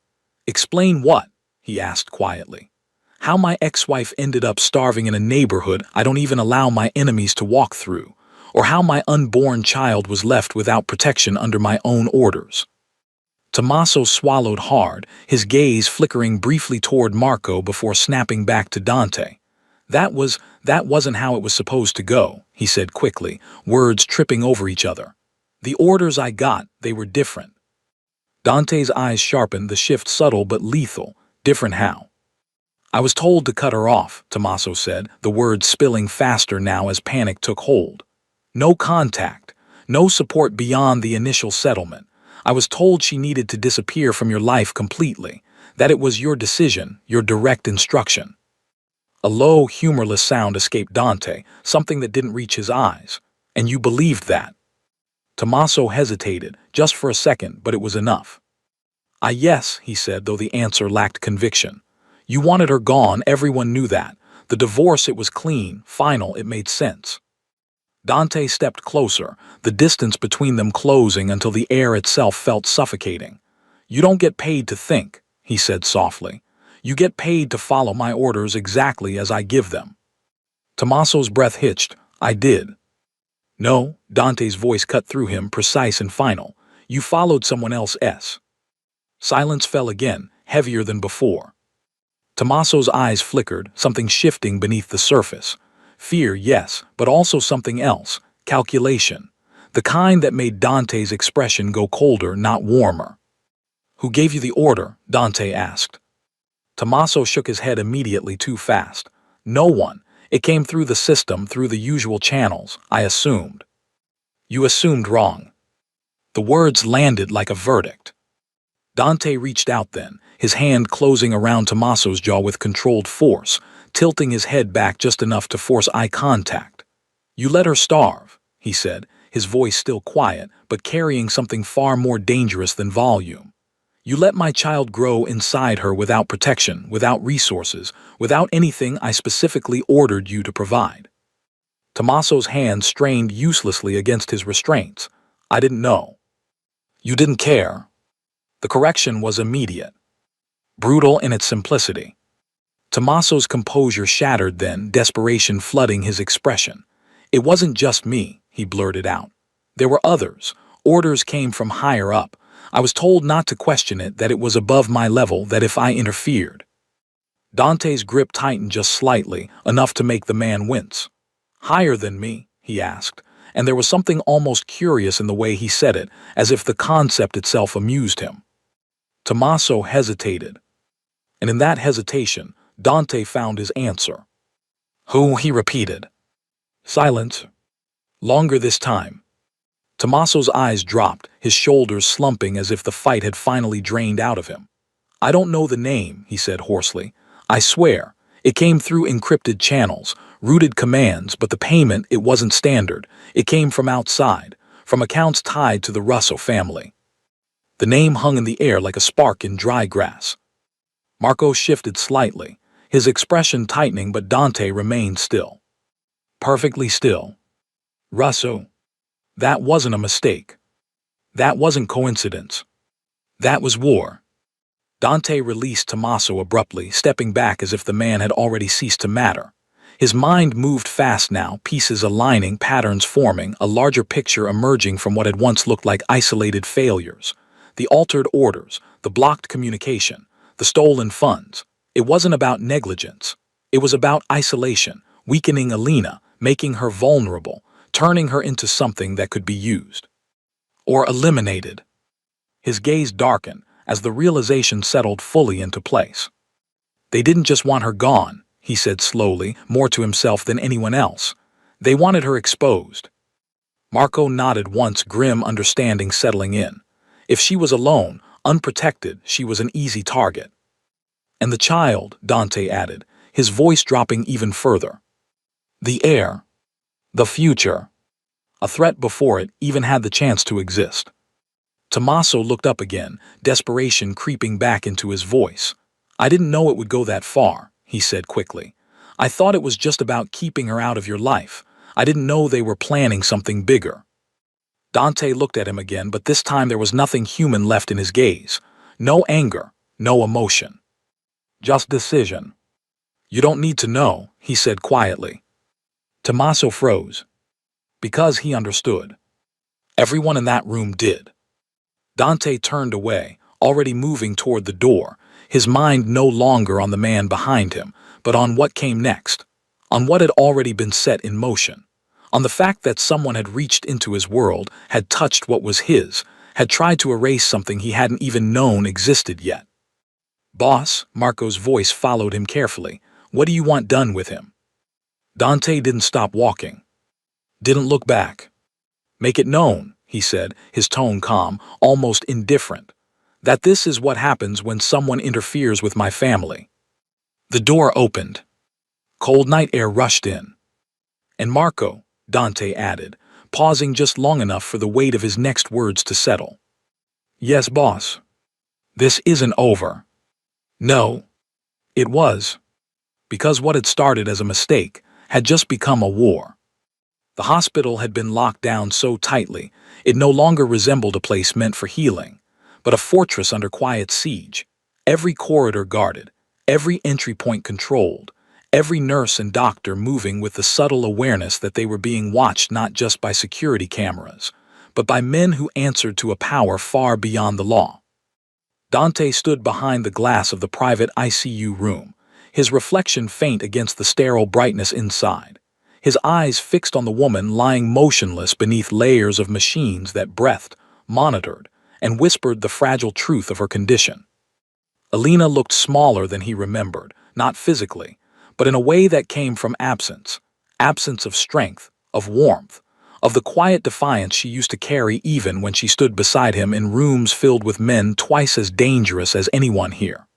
"Explain what?" he asked quietly. "How my ex-wife ended up starving in a neighborhood I don't even allow my enemies to walk through, or how my unborn child was left without protection under my own orders." Tommaso swallowed hard, his gaze flickering briefly toward Marco before snapping back to Dante. That wasn't how it was supposed to go," he said quickly, words tripping over each other. "The orders I got, they were different." Dante's eyes sharpened, the shift subtle but lethal. "Different how?" "I was told to cut her off," Tommaso said, the words spilling faster now as panic took hold. "No contact, no support beyond the initial settlement. I was told she needed to disappear from your life completely, that it was your decision, your direct instruction." A low, humorless sound escaped Dante, something that didn't reach his eyes. "And you believed that?" Tommaso hesitated, just for a second, but it was enough. Yes," he said, though the answer lacked conviction. "You wanted her gone, everyone knew that. The divorce, it was clean, final, it made sense." Dante stepped closer, the distance between them closing until the air itself felt suffocating. "You don't get paid to think," he said softly. "You get paid to follow my orders exactly as I give them." Tommaso's breath hitched. "I did." "No," Dante's voice cut through him, precise and final. "You followed someone else's." Silence fell again, heavier than before. Tommaso's eyes flickered, something shifting beneath the surface. Fear, yes, but also something else, calculation. The kind that made Dante's expression go colder, not warmer. "Who gave you the order?" Dante asked. Tommaso shook his head immediately, too fast. "No one. It came through the system, through the usual channels, I assumed." "You assumed wrong." The words landed like a verdict. Dante reached out then, his hand closing around Tommaso's jaw with controlled force, tilting his head back just enough to force eye contact. "You let her starve," he said, his voice still quiet, but carrying something far more dangerous than volume. "You let my child grow inside her without protection, without resources, without anything I specifically ordered you to provide." Tommaso's hand strained uselessly against his restraints. "I didn't know." "You didn't care." The correction was immediate, brutal in its simplicity. Tommaso's composure shattered then, desperation flooding his expression. "It wasn't just me," he blurted out. "There were others. Orders came from higher up. I was told not to question it, that it was above my level, that if I interfered." Dante's grip tightened just slightly, enough to make the man wince. "Higher than me?" he asked, and there was something almost curious in the way he said it, as if the concept itself amused him. Tommaso hesitated, and in that hesitation, Dante found his answer. "Who?" he repeated. Silence. Longer this time. Tommaso's eyes dropped, his shoulders slumping as if the fight had finally drained out of him. "I don't know the name," he said hoarsely. "I swear. It came through encrypted channels, routed commands, but the payment, it wasn't standard. It came from outside, from accounts tied to the Russo family." The name hung in the air like a spark in dry grass. Marco shifted slightly, his expression tightening, but Dante remained still. Perfectly still. Russo. That wasn't a mistake. That wasn't coincidence. That was war. Dante released Tommaso abruptly, stepping back as if the man had already ceased to matter. His mind moved fast now, pieces aligning, patterns forming, a larger picture emerging from what had once looked like isolated failures. The altered orders, the blocked communication, the stolen funds. It wasn't about negligence. It was about isolation, weakening Elina, making her vulnerable, turning her into something that could be used. Or eliminated. His gaze darkened as the realization settled fully into place. "They didn't just want her gone," he said slowly, more to himself than anyone else. "They wanted her exposed." Marco nodded once, grim understanding settling in. If she was alone, unprotected, she was an easy target. "And the child," Dante added, his voice dropping even further. "The heir. The future." A threat before it even had the chance to exist. Tommaso looked up again, desperation creeping back into his voice. "I didn't know it would go that far," he said quickly. "I thought it was just about keeping her out of your life. I didn't know they were planning something bigger." Dante looked at him again, but this time there was nothing human left in his gaze. No anger, no emotion. Just decision. "You don't need to know," he said quietly. Tommaso froze. Because he understood. Everyone in that room did. Dante turned away, already moving toward the door, his mind no longer on the man behind him, but on what came next, on what had already been set in motion, on the fact that someone had reached into his world, had touched what was his, had tried to erase something he hadn't even known existed yet. "Boss," Marco's voice followed him carefully, "what do you want done with him?" Dante didn't stop walking. Didn't look back. "Make it known," he said, his tone calm, almost indifferent, "that this is what happens when someone interferes with my family." The door opened. Cold night air rushed in. "And Marco," Dante added, pausing just long enough for the weight of his next words to settle. "Yes, boss. This isn't over." No. It was. Because what had started as a mistake had just become a war. The hospital had been locked down so tightly, it no longer resembled a place meant for healing, but a fortress under quiet siege, every corridor guarded, every entry point controlled, every nurse and doctor moving with the subtle awareness that they were being watched not just by security cameras, but by men who answered to a power far beyond the law. Dante stood behind the glass of the private ICU room, his reflection faint against the sterile brightness inside, his eyes fixed on the woman lying motionless beneath layers of machines that breathed, monitored, and whispered the fragile truth of her condition. Elina looked smaller than he remembered, not physically, but in a way that came from absence of strength, of warmth, of the quiet defiance she used to carry even when she stood beside him in rooms filled with men twice as dangerous as anyone here.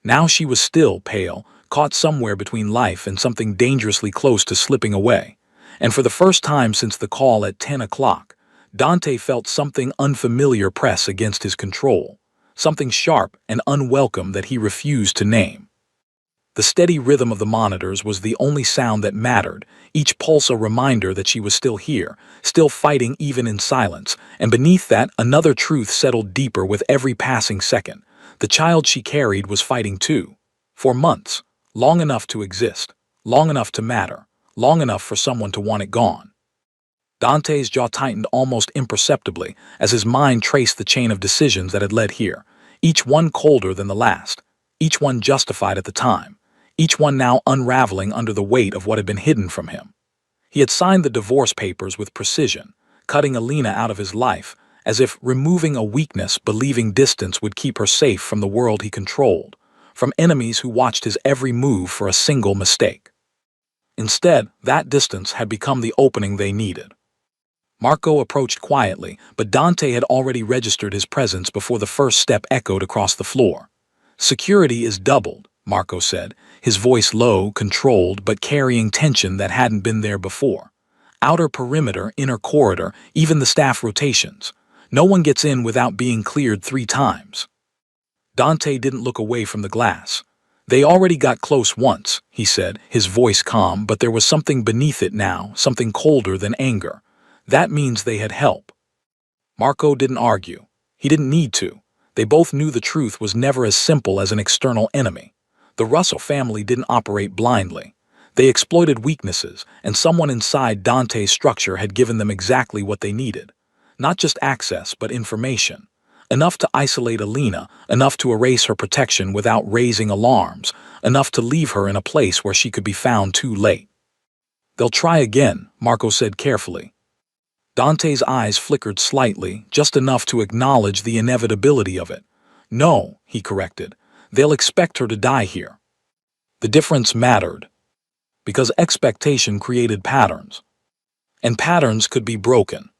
Now she was still pale, caught somewhere between life and something dangerously close to slipping away. And for the first time since the call at 10 o'clock, Dante felt something unfamiliar press against his control, something sharp and unwelcome that he refused to name. The steady rhythm of the monitors was the only sound that mattered, each pulse a reminder that she was still here, still fighting even in silence, and beneath that another truth settled deeper with every passing second. The child she carried was fighting too. For months, long enough to exist, long enough to matter, long enough for someone to want it gone. Dante's jaw tightened almost imperceptibly as his mind traced the chain of decisions that had led here, each one colder than the last, each one justified at the time, each one now unraveling under the weight of what had been hidden from him. He had signed the divorce papers with precision, cutting Elina out of his life, as if removing a weakness, believing distance would keep her safe from the world he controlled, from enemies who watched his every move for a single mistake. Instead, that distance had become the opening they needed. Marco approached quietly, but Dante had already registered his presence before the first step echoed across the floor. "Security is doubled," Marco said, his voice low, controlled, but carrying tension that hadn't been there before. "Outer perimeter, inner corridor, even the staff rotations. No one gets in without being cleared 3 times." Dante didn't look away from the glass. "They already got close once," he said, his voice calm, but there was something beneath it now, something colder than anger. "That means they had help." Marco didn't argue. He didn't need to. They both knew the truth was never as simple as an external enemy. The Russell family didn't operate blindly. They exploited weaknesses, and someone inside Dante's structure had given them exactly what they needed. Not just access, but information. Enough to isolate Elina, enough to erase her protection without raising alarms, enough to leave her in a place where she could be found too late. "They'll try again," Marco said carefully. Dante's eyes flickered slightly, just enough to acknowledge the inevitability of it. "No," he corrected. "They'll expect her to die here." The difference mattered, because expectation created patterns, and patterns could be broken.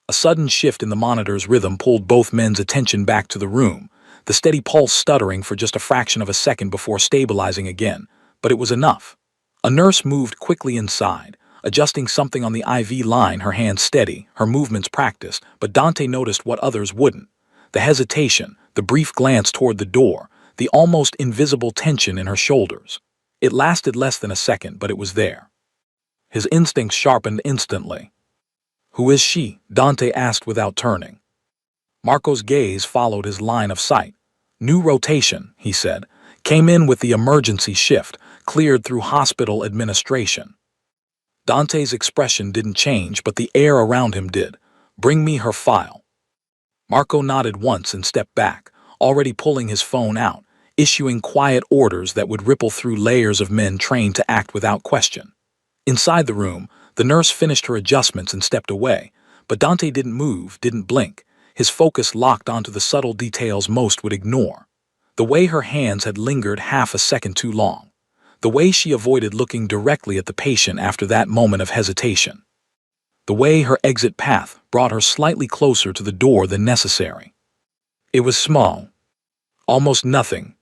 A sudden shift in the monitor's rhythm pulled both men's attention back to the room, the steady pulse stuttering for just a fraction of a second before stabilizing again, but it was enough. A nurse moved quickly inside, adjusting something on the IV line, her hands steady, her movements practiced, but Dante noticed what others wouldn't. The hesitation, the brief glance toward the door, the almost invisible tension in her shoulders. It lasted less than a second, but it was there. His instincts sharpened instantly. "Who is she?" Dante asked without turning. Marco's gaze followed his line of sight. "New rotation," he said. "Came in with the emergency shift, cleared through hospital administration." Dante's expression didn't change, but the air around him did. "Bring me her file." Marco nodded once and stepped back, already pulling his phone out, issuing quiet orders that would ripple through layers of men trained to act without question. Inside the room, the nurse finished her adjustments and stepped away, but Dante didn't move, didn't blink, his focus locked onto the subtle details most would ignore. The way her hands had lingered half a second too long. The way she avoided looking directly at the patient after that moment of hesitation. The way her exit path brought her slightly closer to the door than necessary. It was small. Almost nothing.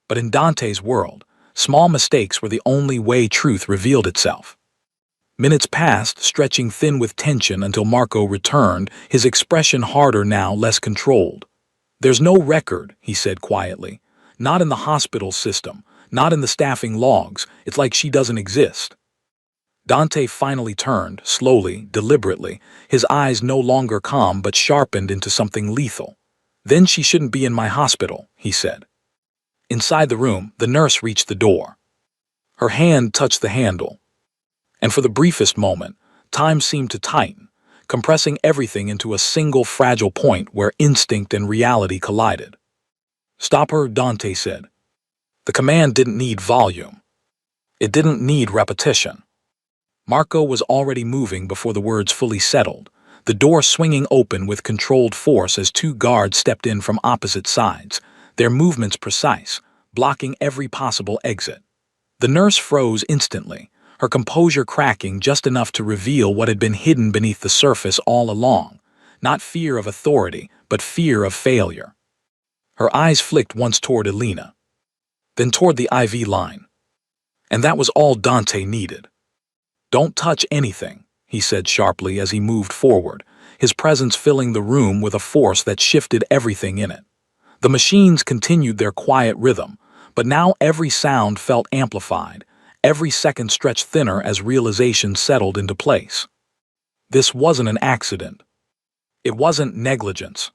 But in Dante's world, small mistakes were the only way truth revealed itself. Minutes passed, stretching thin with tension until Marco returned, his expression harder now, less controlled. "There's no record," he said quietly. "Not in the hospital system. Not in the staffing logs. It's like she doesn't exist." Dante finally turned, slowly, deliberately, his eyes no longer calm but sharpened into something lethal. "Then she shouldn't be in my hospital," he said. Inside the room, the nurse reached the door. Her hand touched the handle. And for the briefest moment, time seemed to tighten, compressing everything into a single fragile point where instinct and reality collided. "Stop her," Dante said. The command didn't need volume. It didn't need repetition. Marco was already moving before the words fully settled, the door swinging open with controlled force as 2 guards stepped in from opposite sides, their movements precise, blocking every possible exit. The nurse froze instantly, her composure cracking just enough to reveal what had been hidden beneath the surface all along, not fear of authority, but fear of failure. Her eyes flicked once toward Elina, then toward the IV line. And that was all Dante needed. "Don't touch anything," he said sharply as he moved forward, his presence filling the room with a force that shifted everything in it. The machines continued their quiet rhythm, but now every sound felt amplified, every second stretched thinner as realization settled into place. This wasn't an accident. It wasn't negligence.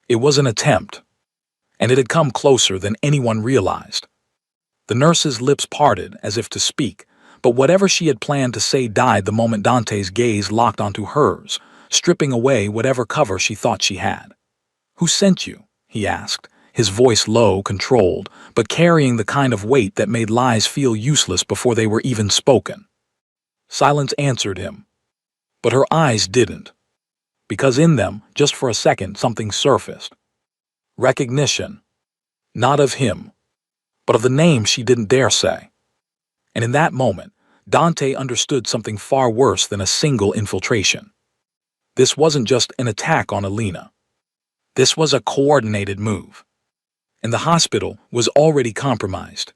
It was an attempt, and it had come closer than anyone realized. The nurse's lips parted as if to speak, but whatever she had planned to say died the moment Dante's gaze locked onto hers, stripping away whatever cover she thought she had. "Who sent you?" he asked, his voice low, controlled, but carrying the kind of weight that made lies feel useless before they were even spoken. Silence answered him, but her eyes didn't, because in them, just for a second, something surfaced. Recognition, not of him, but of the name she didn't dare say. And in that moment, Dante understood something far worse than a single infiltration. This wasn't just an attack on Elina. This was a coordinated move. And the hospital was already compromised.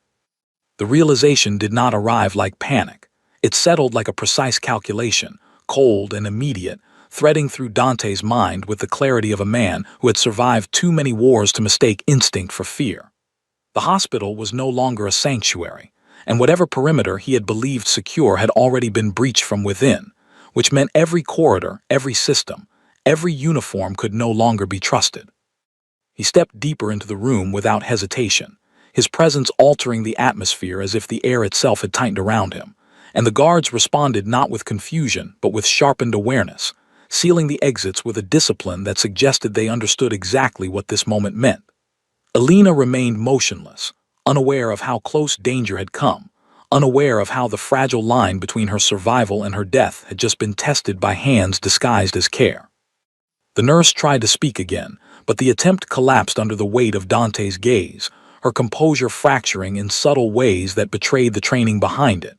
The realization did not arrive like panic. It settled like a precise calculation, cold and immediate, threading through Dante's mind with the clarity of a man who had survived too many wars to mistake instinct for fear. The hospital was no longer a sanctuary, and whatever perimeter he had believed secure had already been breached from within, which meant every corridor, every system, every uniform could no longer be trusted. He stepped deeper into the room without hesitation, his presence altering the atmosphere as if the air itself had tightened around him, and the guards responded not with confusion but with sharpened awareness, sealing the exits with a discipline that suggested they understood exactly what this moment meant. Elina remained motionless, unaware of how close danger had come, unaware of how the fragile line between her survival and her death had just been tested by hands disguised as care. The nurse tried to speak again, but the attempt collapsed under the weight of Dante's gaze, her composure fracturing in subtle ways that betrayed the training behind it.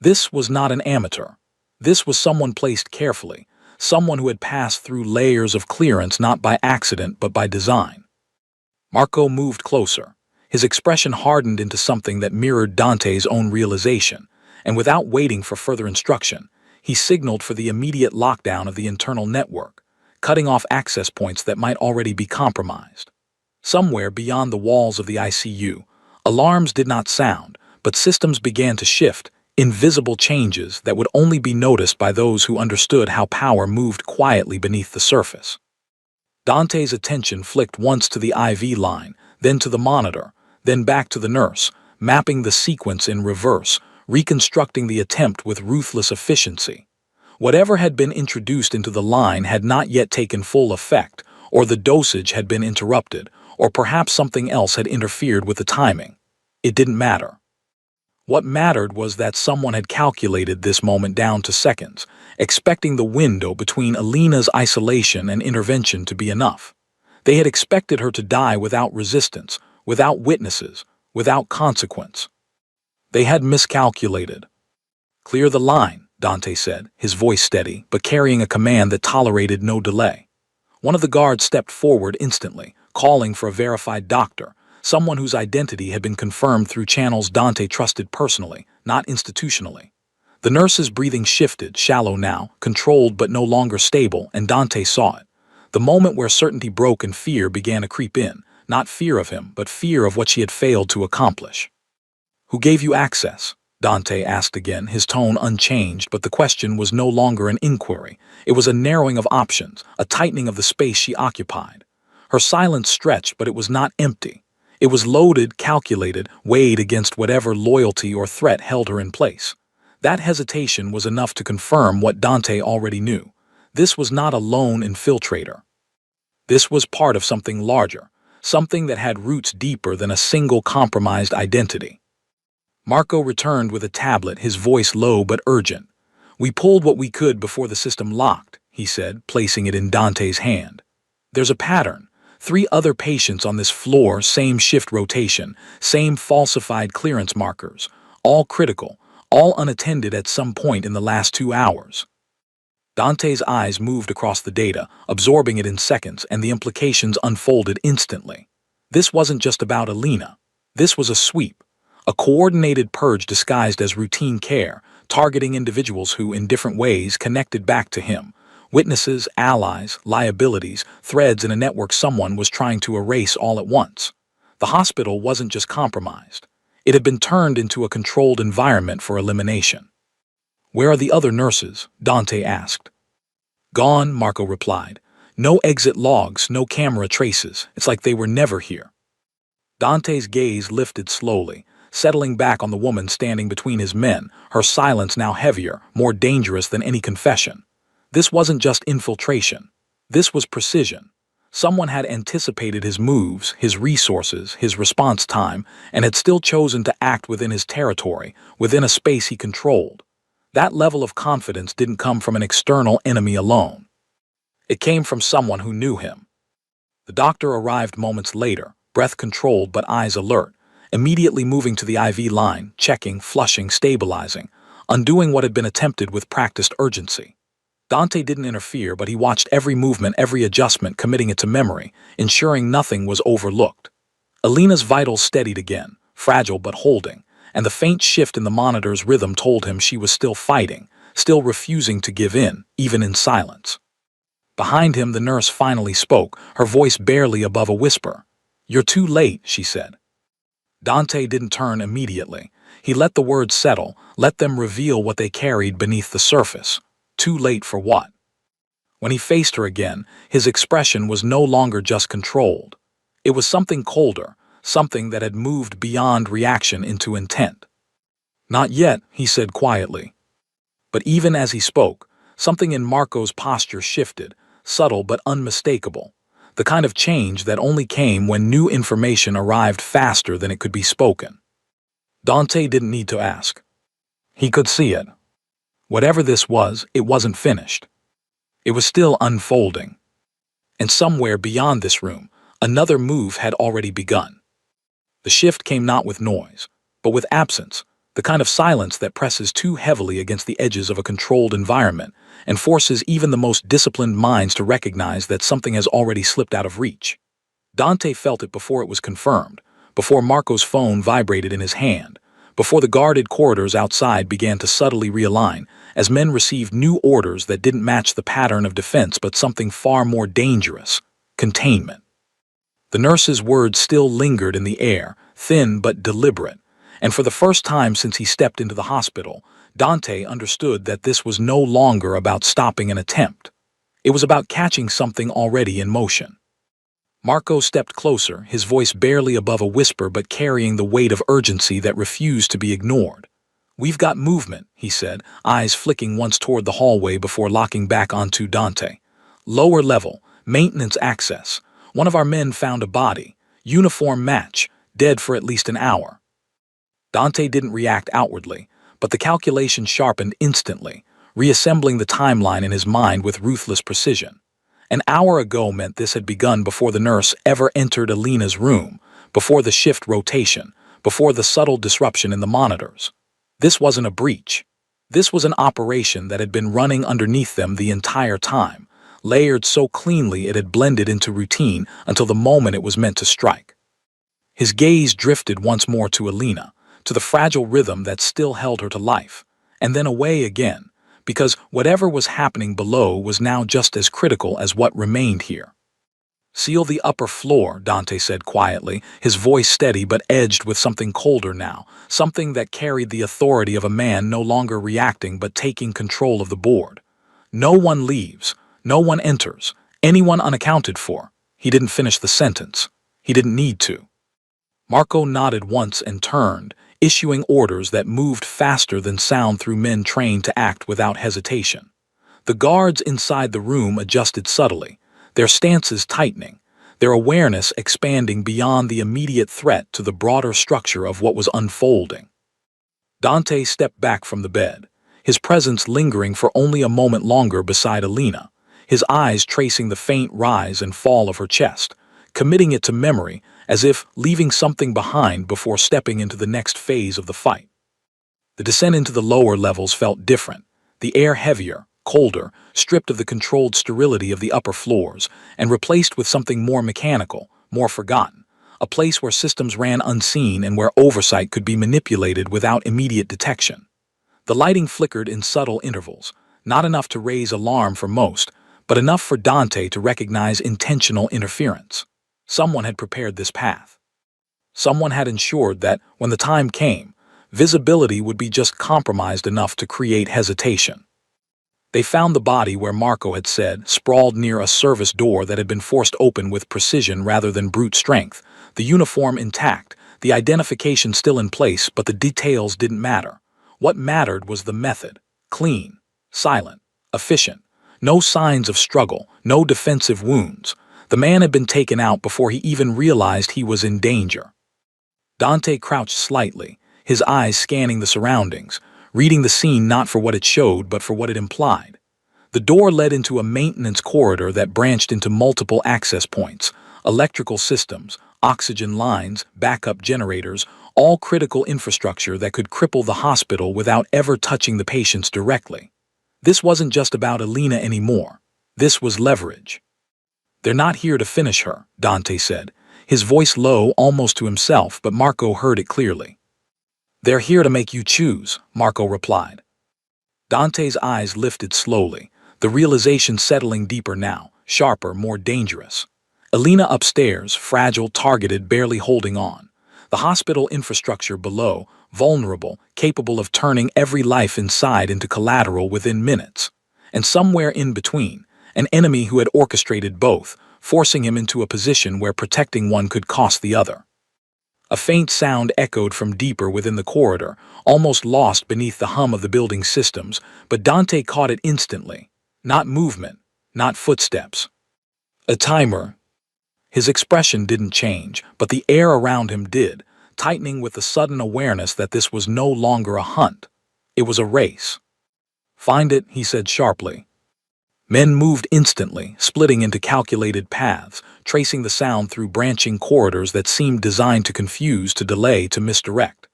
This was not an amateur. This was someone placed carefully, someone who had passed through layers of clearance not by accident but by design. Marco moved closer, his expression hardened into something that mirrored Dante's own realization, and without waiting for further instruction, he signaled for the immediate lockdown of the internal network, cutting off access points that might already be compromised. Somewhere beyond the walls of the ICU, alarms did not sound, but systems began to shift, invisible changes that would only be noticed by those who understood how power moved quietly beneath the surface. Dante's attention flicked once to the IV line, then to the monitor, then back to the nurse, mapping the sequence in reverse, reconstructing the attempt with ruthless efficiency. Whatever had been introduced into the line had not yet taken full effect, or the dosage had been interrupted, or perhaps something else had interfered with the timing. It didn't matter. What mattered was that someone had calculated this moment down to seconds, expecting the window between Elina's isolation and intervention to be enough. They had expected her to die without resistance, without witnesses, without consequence. They had miscalculated. "Clear the line," Dante said, his voice steady, but carrying a command that tolerated no delay. One of the guards stepped forward instantly, calling for a verified doctor, someone whose identity had been confirmed through channels Dante trusted personally, not institutionally. The nurse's breathing shifted, shallow now, controlled but no longer stable, and Dante saw it. The moment where certainty broke and fear began to creep in, not fear of him, but fear of what she had failed to accomplish. "Who gave you access?" Dante asked again, his tone unchanged, but the question was no longer an inquiry. It was a narrowing of options, a tightening of the space she occupied. Her silence stretched, but it was not empty. It was loaded, calculated, weighed against whatever loyalty or threat held her in place. That hesitation was enough to confirm what Dante already knew. This was not a lone infiltrator. This was part of something larger, something that had roots deeper than a single compromised identity. Marco returned with a tablet, his voice low but urgent. "We pulled what we could before the system locked," he said, placing it in Dante's hand. "There's a pattern. 3 other patients on this floor, same shift rotation, same falsified clearance markers, all critical, all unattended at some point in the last 2 hours. Dante's eyes moved across the data, absorbing it in seconds, and the implications unfolded instantly. This wasn't just about Elina. This was a sweep. A coordinated purge disguised as routine care, targeting individuals who, in different ways, connected back to him. Witnesses, allies, liabilities, threads in a network someone was trying to erase all at once. The hospital wasn't just compromised. It had been turned into a controlled environment for elimination. "Where are the other nurses?" Dante asked. "Gone," Marco replied. "No exit logs, no camera traces. It's like they were never here." Dante's gaze lifted slowly, settling back on the woman standing between his men, her silence now heavier, more dangerous than any confession. This wasn't just infiltration. This was precision. Someone had anticipated his moves, his resources, his response time, and had still chosen to act within his territory, within a space he controlled. That level of confidence didn't come from an external enemy alone. It came from someone who knew him. The doctor arrived moments later, breath controlled but eyes alert, immediately moving to the IV line, checking, flushing, stabilizing, undoing what had been attempted with practiced urgency. Dante didn't interfere, but he watched every movement, every adjustment, committing it to memory, ensuring nothing was overlooked. Elina's vitals steadied again, fragile but holding, and the faint shift in the monitor's rhythm told him she was still fighting, still refusing to give in, even in silence. Behind him, the nurse finally spoke, her voice barely above a whisper. "You're too late," she said. Dante didn't turn immediately. He let the words settle, let them reveal what they carried beneath the surface. Too late for what? When he faced her again, his expression was no longer just controlled. It was something colder, something that had moved beyond reaction into intent. "Not yet," he said quietly. But even as he spoke, something in Marco's posture shifted, subtle but unmistakable, the kind of change that only came when new information arrived faster than it could be spoken. Dante didn't need to ask. He could see it. Whatever this was, it wasn't finished. It was still unfolding. And somewhere beyond this room, another move had already begun. The shift came not with noise, but with absence, the kind of silence that presses too heavily against the edges of a controlled environment and forces even the most disciplined minds to recognize that something has already slipped out of reach. Dante felt it before it was confirmed, before Marco's phone vibrated in his hand, before the guarded corridors outside began to subtly realign, as men received new orders that didn't match the pattern of defense but something far more dangerous: containment. The nurse's words still lingered in the air, thin but deliberate, and for the first time since he stepped into the hospital, Dante understood that this was no longer about stopping an attempt. It was about catching something already in motion. Marco stepped closer, his voice barely above a whisper but carrying the weight of urgency that refused to be ignored. "We've got movement," he said, eyes flicking once toward the hallway before locking back onto Dante. "Lower level, maintenance access. One of our men found a body, uniform match, dead for at least an hour." Dante didn't react outwardly, but the calculation sharpened instantly, reassembling the timeline in his mind with ruthless precision. An hour ago meant this had begun before the nurse ever entered Elina's room, before the shift rotation, before the subtle disruption in the monitors. This wasn't a breach. This was an operation that had been running underneath them the entire time, layered so cleanly it had blended into routine until the moment it was meant to strike. His gaze drifted once more to Elina, to the fragile rhythm that still held her to life, and then away again, because whatever was happening below was now just as critical as what remained here. "Seal the upper floor," Dante said quietly, his voice steady but edged with something colder now, something that carried the authority of a man no longer reacting but taking control of the board. "No one leaves, no one enters, anyone unaccounted for." He didn't finish the sentence. He didn't need to. Marco nodded once and turned, issuing orders that moved faster than sound through men trained to act without hesitation. The guards inside the room adjusted subtly, their stances tightening, their awareness expanding beyond the immediate threat to the broader structure of what was unfolding. Dante stepped back from the bed, his presence lingering for only a moment longer beside Elina, his eyes tracing the faint rise and fall of her chest, committing it to memory as if leaving something behind before stepping into the next phase of the fight. The descent into the lower levels felt different, the air heavier, colder, stripped of the controlled sterility of the upper floors, and replaced with something more mechanical, more forgotten, a place where systems ran unseen and where oversight could be manipulated without immediate detection. The lighting flickered in subtle intervals, not enough to raise alarm for most, but enough for Dante to recognize intentional interference. Someone had prepared this path. Someone had ensured that, when the time came, visibility would be just compromised enough to create hesitation. They found the body where Marco had said, sprawled near a service door that had been forced open with precision rather than brute strength, the uniform intact, the identification still in place, but the details didn't matter. What mattered was the method: clean, silent, efficient. No signs of struggle, no defensive wounds. The man had been taken out before he even realized he was in danger. Dante crouched slightly, his eyes scanning the surroundings, reading the scene not for what it showed but for what it implied. The door led into a maintenance corridor that branched into multiple access points: electrical systems, oxygen lines, backup generators, all critical infrastructure that could cripple the hospital without ever touching the patients directly. This wasn't just about Elina anymore. This was leverage. "They're not here to finish her," Dante said, his voice low almost to himself, but Marco heard it clearly. "They're here to make you choose," Marco replied. Dante's eyes lifted slowly, the realization settling deeper now, sharper, more dangerous. Elina upstairs, fragile, targeted, barely holding on. The hospital infrastructure below, vulnerable, capable of turning every life inside into collateral within minutes. And somewhere in between, an enemy who had orchestrated both, forcing him into a position where protecting one could cost the other. A faint sound echoed from deeper within the corridor, almost lost beneath the hum of the building's systems, but Dante caught it instantly. Not movement, not footsteps. A timer. His expression didn't change, but the air around him did, tightening with the sudden awareness that this was no longer a hunt. It was a race. "Find it," he said sharply. Men moved instantly, splitting into calculated paths, tracing the sound through branching corridors that seemed designed to confuse, to delay, to misdirect.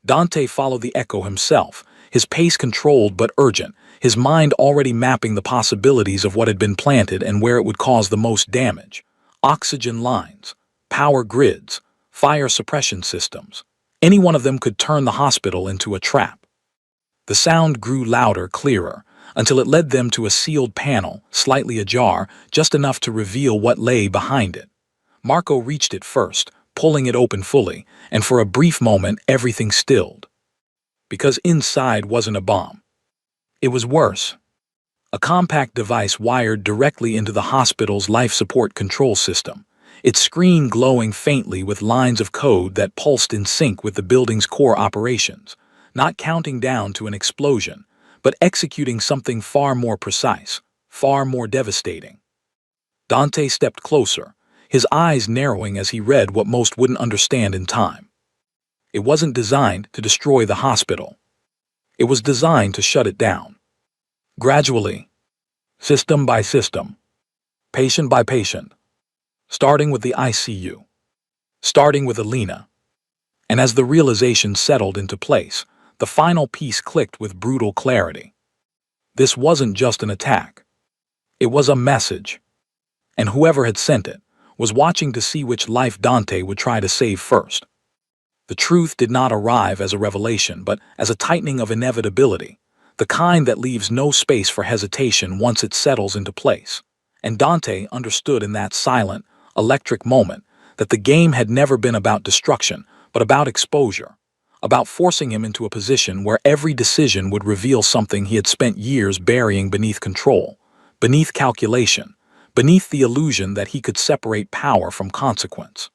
Dante followed the echo himself, his pace controlled but urgent, his mind already mapping the possibilities of what had been planted and where it would cause the most damage. Oxygen lines, power grids, fire suppression systems. Any one of them could turn the hospital into a trap. The sound grew louder, clearer, until it led them to a sealed panel, slightly ajar, just enough to reveal what lay behind it. Marco reached it first, pulling it open fully, and for a brief moment everything stilled. Because inside wasn't a bomb. It was worse. A compact device wired directly into the hospital's life support control system, its screen glowing faintly with lines of code that pulsed in sync with the building's core operations, not counting down to an explosion, but executing something far more precise, far more devastating. Dante stepped closer, his eyes narrowing as he read what most wouldn't understand in time. It wasn't designed to destroy the hospital. It was designed to shut it down. Gradually, system by system, patient by patient, starting with the ICU, starting with Elina. And as the realization settled into place, the final piece clicked with brutal clarity. This wasn't just an attack. It was a message. And whoever had sent it was watching to see which life Dante would try to save first. The truth did not arrive as a revelation, but as a tightening of inevitability, the kind that leaves no space for hesitation once it settles into place. And Dante understood in that silent, electric moment that the game had never been about destruction, but about exposure, about forcing him into a position where every decision would reveal something he had spent years burying beneath control, beneath calculation, beneath the illusion that he could separate power from consequence.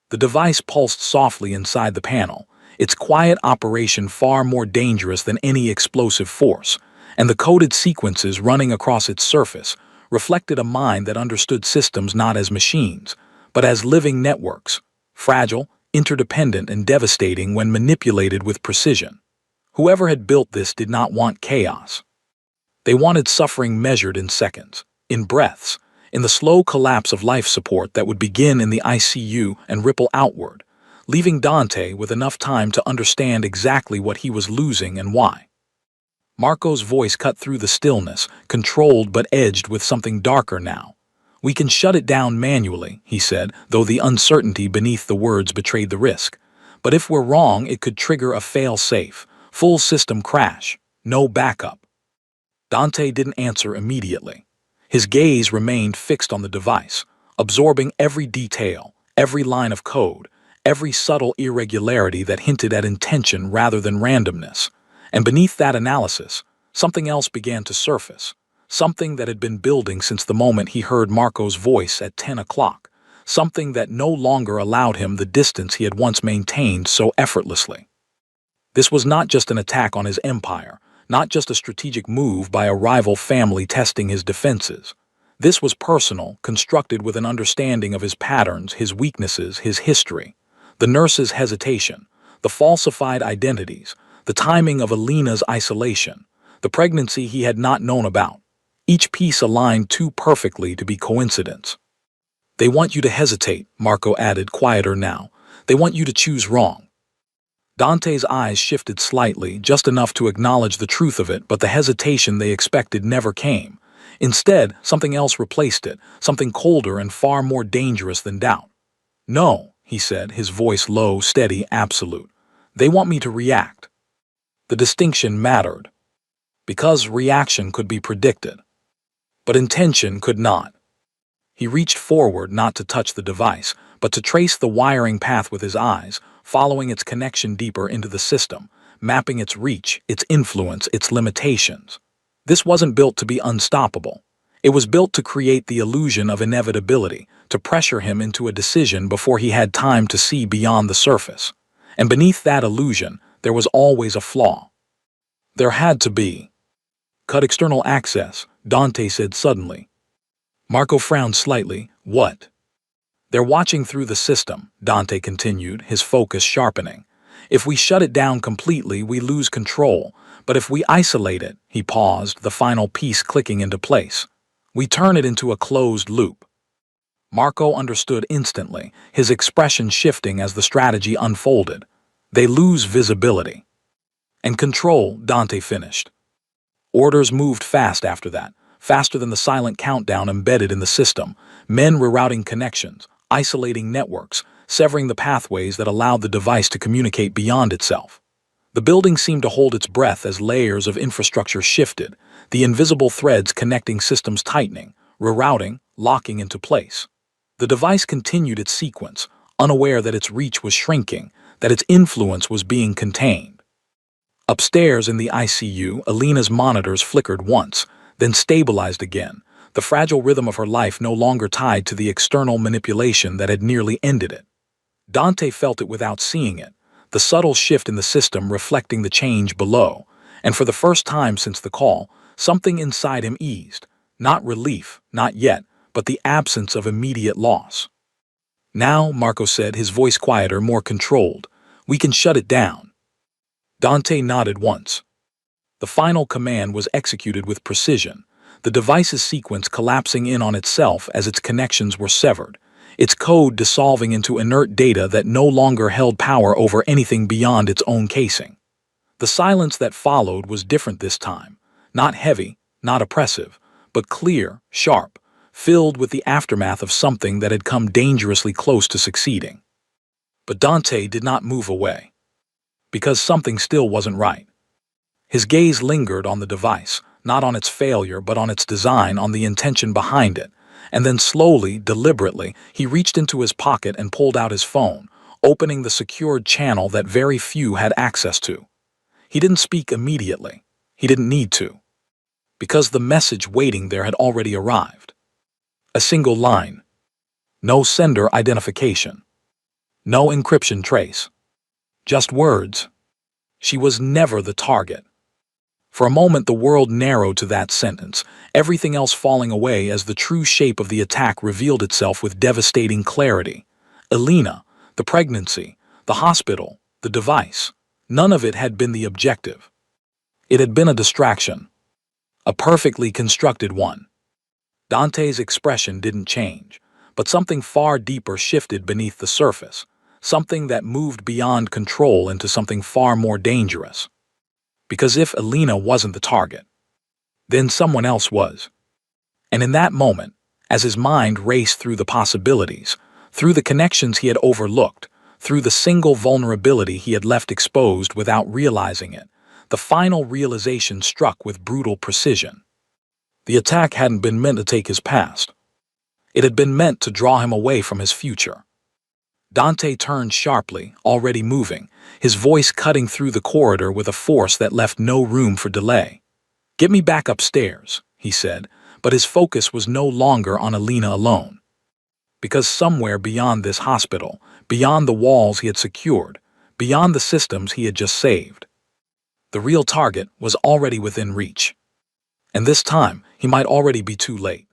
The device pulsed softly inside the panel, its quiet operation far more dangerous than any explosive force, and the coded sequences running across its surface reflected a mind that understood systems not as machines, but as living networks, fragile, interdependent, and devastating when manipulated with precision. Whoever had built this did not want chaos. They wanted suffering measured in seconds, in breaths, in the slow collapse of life support that would begin in the ICU and ripple outward, leaving Dante with enough time to understand exactly what he was losing and why. Marco's voice cut through the stillness, controlled but edged with something darker now. "We can shut it down manually," he said, though the uncertainty beneath the words betrayed the risk. "But if we're wrong, it could trigger a fail-safe, full system crash, no backup." Dante didn't answer immediately. His gaze remained fixed on the device, absorbing every detail, every line of code, every subtle irregularity that hinted at intention rather than randomness. And beneath that analysis, something else began to surface, something that had been building since the moment he heard Marco's voice at 10 o'clock, something that no longer allowed him the distance he had once maintained so effortlessly. This was not just an attack on his empire, not just a strategic move by a rival family testing his defenses. This was personal, constructed with an understanding of his patterns, his weaknesses, his history. The nurse's hesitation, the falsified identities, the timing of Elina's isolation, the pregnancy he had not known about. Each piece aligned too perfectly to be coincidence. "They want you to hesitate," Marco added, quieter now. "They want you to choose wrong." Dante's eyes shifted slightly, just enough to acknowledge the truth of it, but the hesitation they expected never came. Instead, something else replaced it, something colder and far more dangerous than doubt. "No," he said, his voice low, steady, absolute. "They want me to react." The distinction mattered, because reaction could be predicted, but intention could not. He reached forward not to touch the device, but to trace the wiring path with his eyes, following its connection deeper into the system, mapping its reach, its influence, its limitations. This wasn't built to be unstoppable. It was built to create the illusion of inevitability, to pressure him into a decision before he had time to see beyond the surface. And beneath that illusion, there was always a flaw. There had to be. "Cut external access," Dante said suddenly. Marco frowned slightly. "What?" "They're watching through the system," Dante continued, his focus sharpening. "If we shut it down completely, we lose control. But if we isolate it," he paused, the final piece clicking into place, "we turn it into a closed loop." Marco understood instantly, his expression shifting as the strategy unfolded. "They lose visibility." "And control," Dante finished. Orders moved fast after that, faster than the silent countdown embedded in the system, men rerouting connections, isolating networks, severing the pathways that allowed the device to communicate beyond itself. The building seemed to hold its breath as layers of infrastructure shifted, the invisible threads connecting systems tightening, rerouting, locking into place. The device continued its sequence, unaware that its reach was shrinking, that its influence was being contained. Upstairs in the ICU, Elina's monitors flickered once, then stabilized again, the fragile rhythm of her life no longer tied to the external manipulation that had nearly ended it. Dante felt it without seeing it, the subtle shift in the system reflecting the change below, and for the first time since the call, something inside him eased, not relief, not yet, but the absence of immediate loss. "Now," Marco said, his voice quieter, more controlled, "we can shut it down." Dante nodded once. The final command was executed with precision, the device's sequence collapsing in on itself as its connections were severed, its code dissolving into inert data that no longer held power over anything beyond its own casing. The silence that followed was different this time, not heavy, not oppressive, but clear, sharp, filled with the aftermath of something that had come dangerously close to succeeding. But Dante did not move away, because something still wasn't right. His gaze lingered on the device, not on its failure, but on its design, on the intention behind it. And then slowly, deliberately, he reached into his pocket and pulled out his phone, opening the secured channel that very few had access to. He didn't speak immediately. He didn't need to, because the message waiting there had already arrived. A single line. No sender identification. No encryption trace. Just words. She was never the target. For a moment the world narrowed to that sentence, everything else falling away as the true shape of the attack revealed itself with devastating clarity. Elina, the pregnancy, the hospital, the device, none of it had been the objective. It had been a distraction. A perfectly constructed one. Dante's expression didn't change, but something far deeper shifted beneath the surface, something that moved beyond control into something far more dangerous. Because if Elina wasn't the target, then someone else was. And in that moment, as his mind raced through the possibilities, through the connections he had overlooked, through the single vulnerability he had left exposed without realizing it. The final realization struck with brutal precision. The attack hadn't been meant to take his past. It had been meant to draw him away from his future. Dante turned sharply, already moving, his voice cutting through the corridor with a force that left no room for delay. "Get me back upstairs," he said, but his focus was no longer on Elina alone. Because somewhere beyond this hospital, beyond the walls he had secured, beyond the systems he had just saved, the real target was already within reach. And this time, he might already be too late.